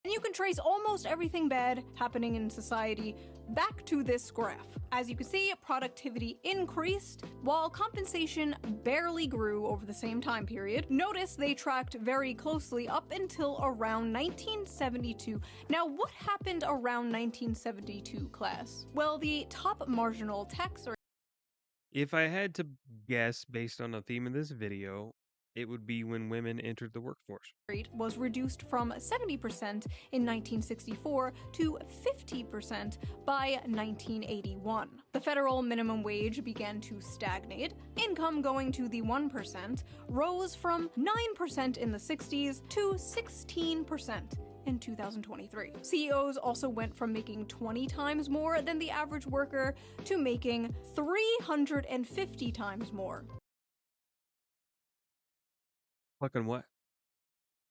And you can trace almost everything bad happening in society back to this graph. As you can see, productivity increased while compensation barely grew over the same time period. Notice they tracked very closely up until around 1972. Now, what happened around 1972, class? Well, the top marginal tax If I had to guess based on the theme of this video, it would be when women entered the workforce. rate was reduced from 70% in 1964 to 50% by 1981. The federal minimum wage began to stagnate. Income going to the 1% rose from 9% in the 60s to 16% in 2023. CEOs also went from making 20 times more than the average worker to making 350 times more. Fucking what?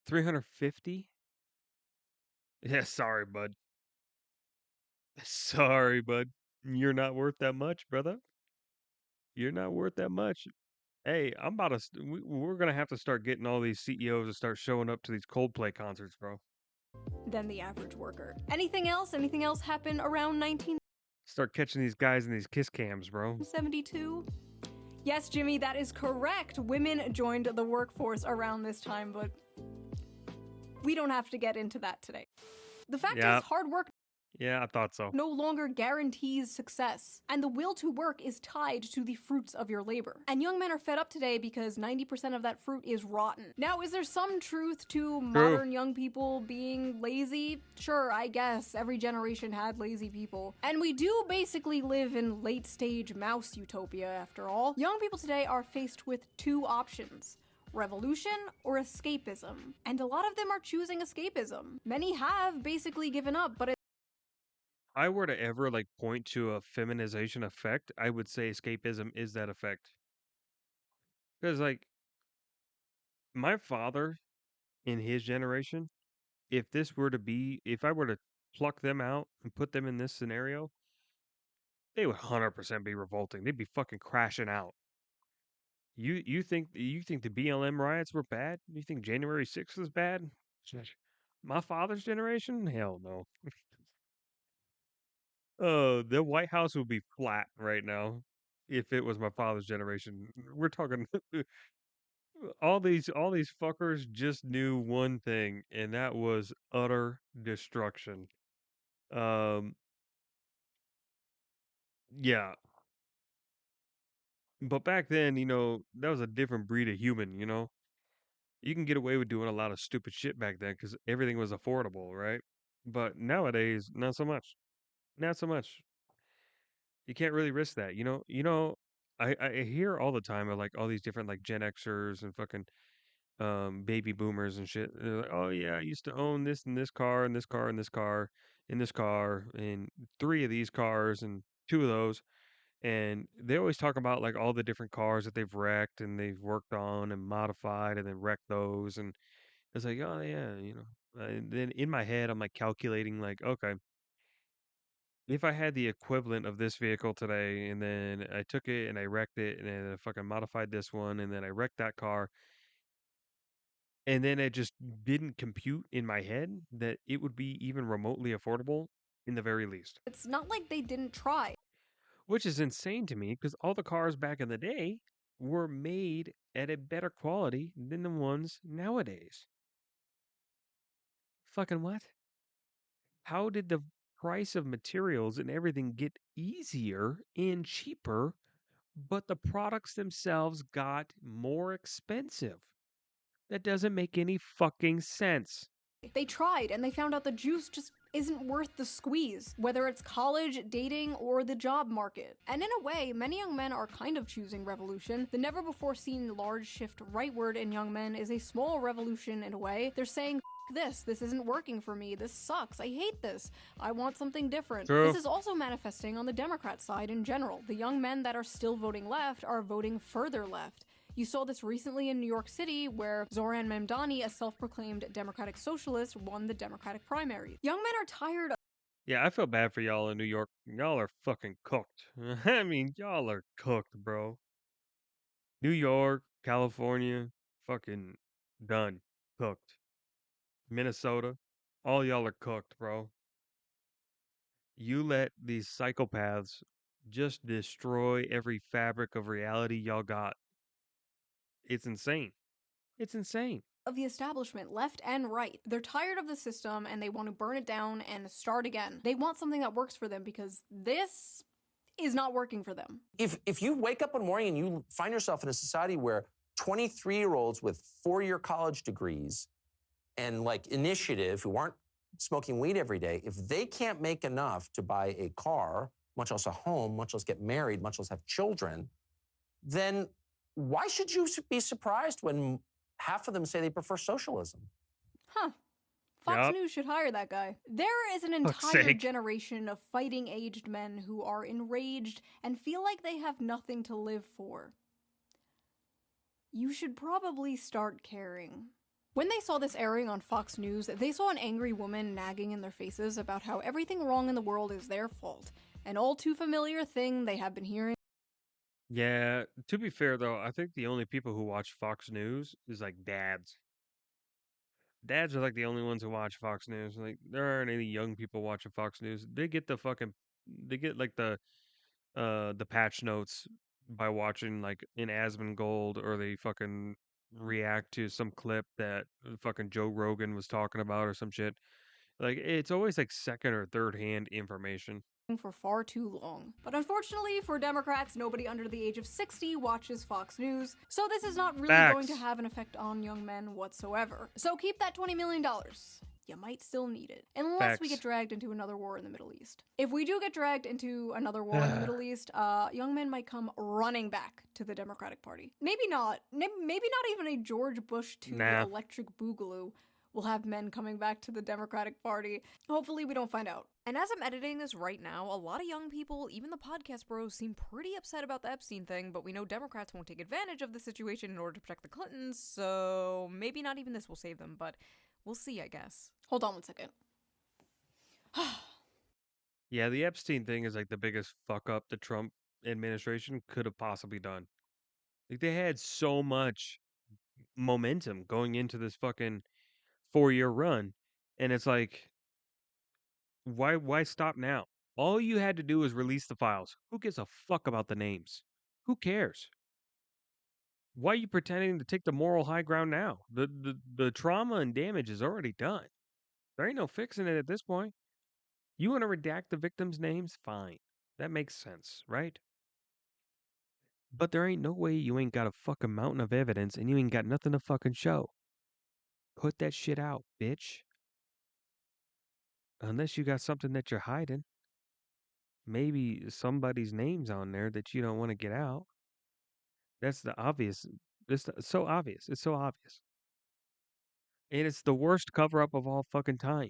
350? Yeah, sorry, bud. Sorry, bud. You're not worth that much, brother. You're not worth that much. Hey, I'm about to. We're gonna have to start getting all these CEOs to start showing up to these Coldplay concerts, bro. Than the average worker. Anything else? Anything else happen around 1972? Start catching these guys in these kiss cams, bro. Yes, Jimmy, that is correct. Women joined the workforce around this time, but we don't have to get into that today. The fact is, hard work Yeah, I thought so. no longer guarantees success, and the will to work is tied to the fruits of your labor. And young men are fed up today because 90% of that fruit is rotten. Now, is there some truth to modern young people being lazy? Sure, I guess. Every generation had lazy people. And we do basically live in late-stage mouse utopia, after all. Young people today are faced with two options: revolution or escapism. And a lot of them are choosing escapism. Many have basically given up, but I were to ever like point to a feminization effect, I would say escapism is that effect. Because like my father in his generation, if I were to pluck them out and put them in this scenario, they would 100% be revolting. They'd be fucking crashing out. You think the BLM riots were bad? You think January 6th was bad? My father's generation? Hell no. Oh, the White House would be flat right now if it was my father's generation. We're talking all these fuckers just knew one thing, and that was utter destruction. Um, yeah. But back then, that was a different breed of human, You can get away with doing a lot of stupid shit back then because everything was affordable, right? But nowadays, not so much. Not so much. You can't really risk that, I hear all the time of like all these different like Gen Xers and fucking baby boomers and shit. They're like, oh yeah, I used to own this and this car and this car and this car and this car and three of these cars and two of those. And they always talk about like all the different cars that they've wrecked and they've worked on and modified and then wrecked those. And it's like, oh yeah, And then in my head, I'm like calculating like, okay, if I had the equivalent of this vehicle today and then I took it and I wrecked it and then I fucking modified this one and then I wrecked that car, And then it just didn't compute in my head that it would be even remotely affordable in the very least. It's not like they didn't try. Which is insane to me because all the cars back in the day were made at a better quality than the ones nowadays. Fucking what? How did the price of materials and everything get easier and cheaper, but the products themselves got more expensive? That doesn't make any fucking sense. They tried and they found out the juice just isn't worth the squeeze, whether it's college, dating, or the job market. And in a way, many young men are kind of choosing revolution. The never before seen large shift rightward in young men is a small revolution in a way. They're saying, this isn't working for me, this sucks, I hate this, I want something different. True. This is also manifesting on the Democrat side in general. The young men that are still voting left are voting further left. You saw this recently in New York City, where Zoran Mamdani, a self-proclaimed Democratic socialist, won the Democratic primary. Young men are tired of Yeah, I feel bad for y'all in New York. Y'all are fucking cooked. I mean, y'all are cooked, bro. New York, California, fucking done. Cooked. Minnesota, all y'all are cooked, bro. You let these psychopaths just destroy every fabric of reality y'all got. It's insane. It's insane. the establishment, left and right. They're tired of the system and they want to burn it down and start again. They want something that works for them because this is not working for them. If you wake up one morning and you find yourself in a society where 23-year-olds with 4-year college degrees and like initiative who aren't smoking weed every day, if they can't make enough to buy a car, much less a home, much less get married, much less have children, then why should you be surprised when half of them say they prefer socialism? Huh. Fox Yup. News should hire that guy. There is an Fuck's entire sake. generation of fighting aged men who are enraged and feel like they have nothing to live for. You should probably start caring. When they saw this airing on Fox News, they saw an angry woman nagging in their faces about how everything wrong in the world is their fault. An all too familiar thing they have been hearing. Yeah, to be fair though, I think the only people who watch Fox News is like dads. Dads are like the only ones who watch Fox News. Like there aren't any young people watching Fox News. They get like the patch notes by watching like in Asmongold, or they fucking react to some clip that fucking Joe Rogan was talking about or some shit. Like it's always like second or third hand information. For far too long. But unfortunately for Democrats, nobody under the age of 60 watches Fox News, so this is not really going to Facts. have an effect on young men whatsoever. So keep that $20 million. You might still need it. Unless we Facts. get dragged into another war in the Middle East. If we do get dragged into another war in the Middle East, young men might come running back to the Democratic Party. Maybe not. Maybe not even a George Bush II Nah. electric boogaloo will have men coming back to the Democratic Party. Hopefully we don't find out. And as I'm editing this right now, a lot of young people, even the podcast bros, seem pretty upset about the Epstein thing, but we know Democrats won't take advantage of the situation in order to protect the Clintons, so maybe not even this will save them, but we'll see, I guess. Hold on one second. Yeah, the Epstein thing is like the biggest fuck up the Trump administration could have possibly done. Like they had so much momentum going into this fucking 4-year run, and it's like, why stop now? All you had to do is release the files. Who gives a fuck about the names? Who cares? Why are you pretending to take the moral high ground now? The trauma and damage is already done. There ain't no fixing it at this point. You want to redact the victims' names? Fine. That makes sense, right? But there ain't no way you ain't got a fucking mountain of evidence and you ain't got nothing to fucking show. Put that shit out, bitch. Unless you got something that you're hiding. Maybe somebody's name's on there that you don't want to get out. That's the obvious. So obvious. It's so obvious. And it's the worst cover up of all fucking time.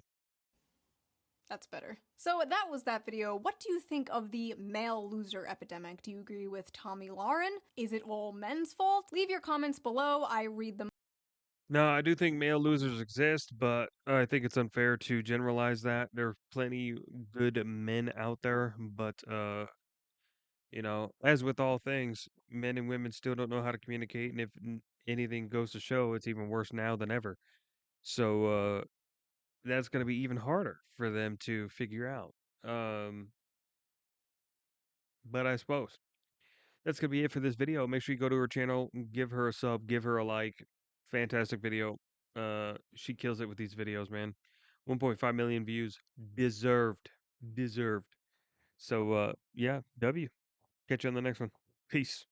That's better. So that was that video. What do you think of the male loser epidemic? Do you agree with Tommy Lauren? Is it all men's fault? Leave your comments below. I read them. No, I do think male losers exist, but I think it's unfair to generalize that. There are plenty good men out there, but You know, as with all things, men and women still don't know how to communicate, and if anything goes to show, it's even worse now than ever. So that's going to be even harder for them to figure out. Um, but I suppose that's going to be it for this video. Make sure you go to her channel, give her a sub, give her a like. Fantastic video. She kills it with these videos, man. 1.5 million views. Deserved. Deserved. So, yeah, W. Catch you on the next one. Peace.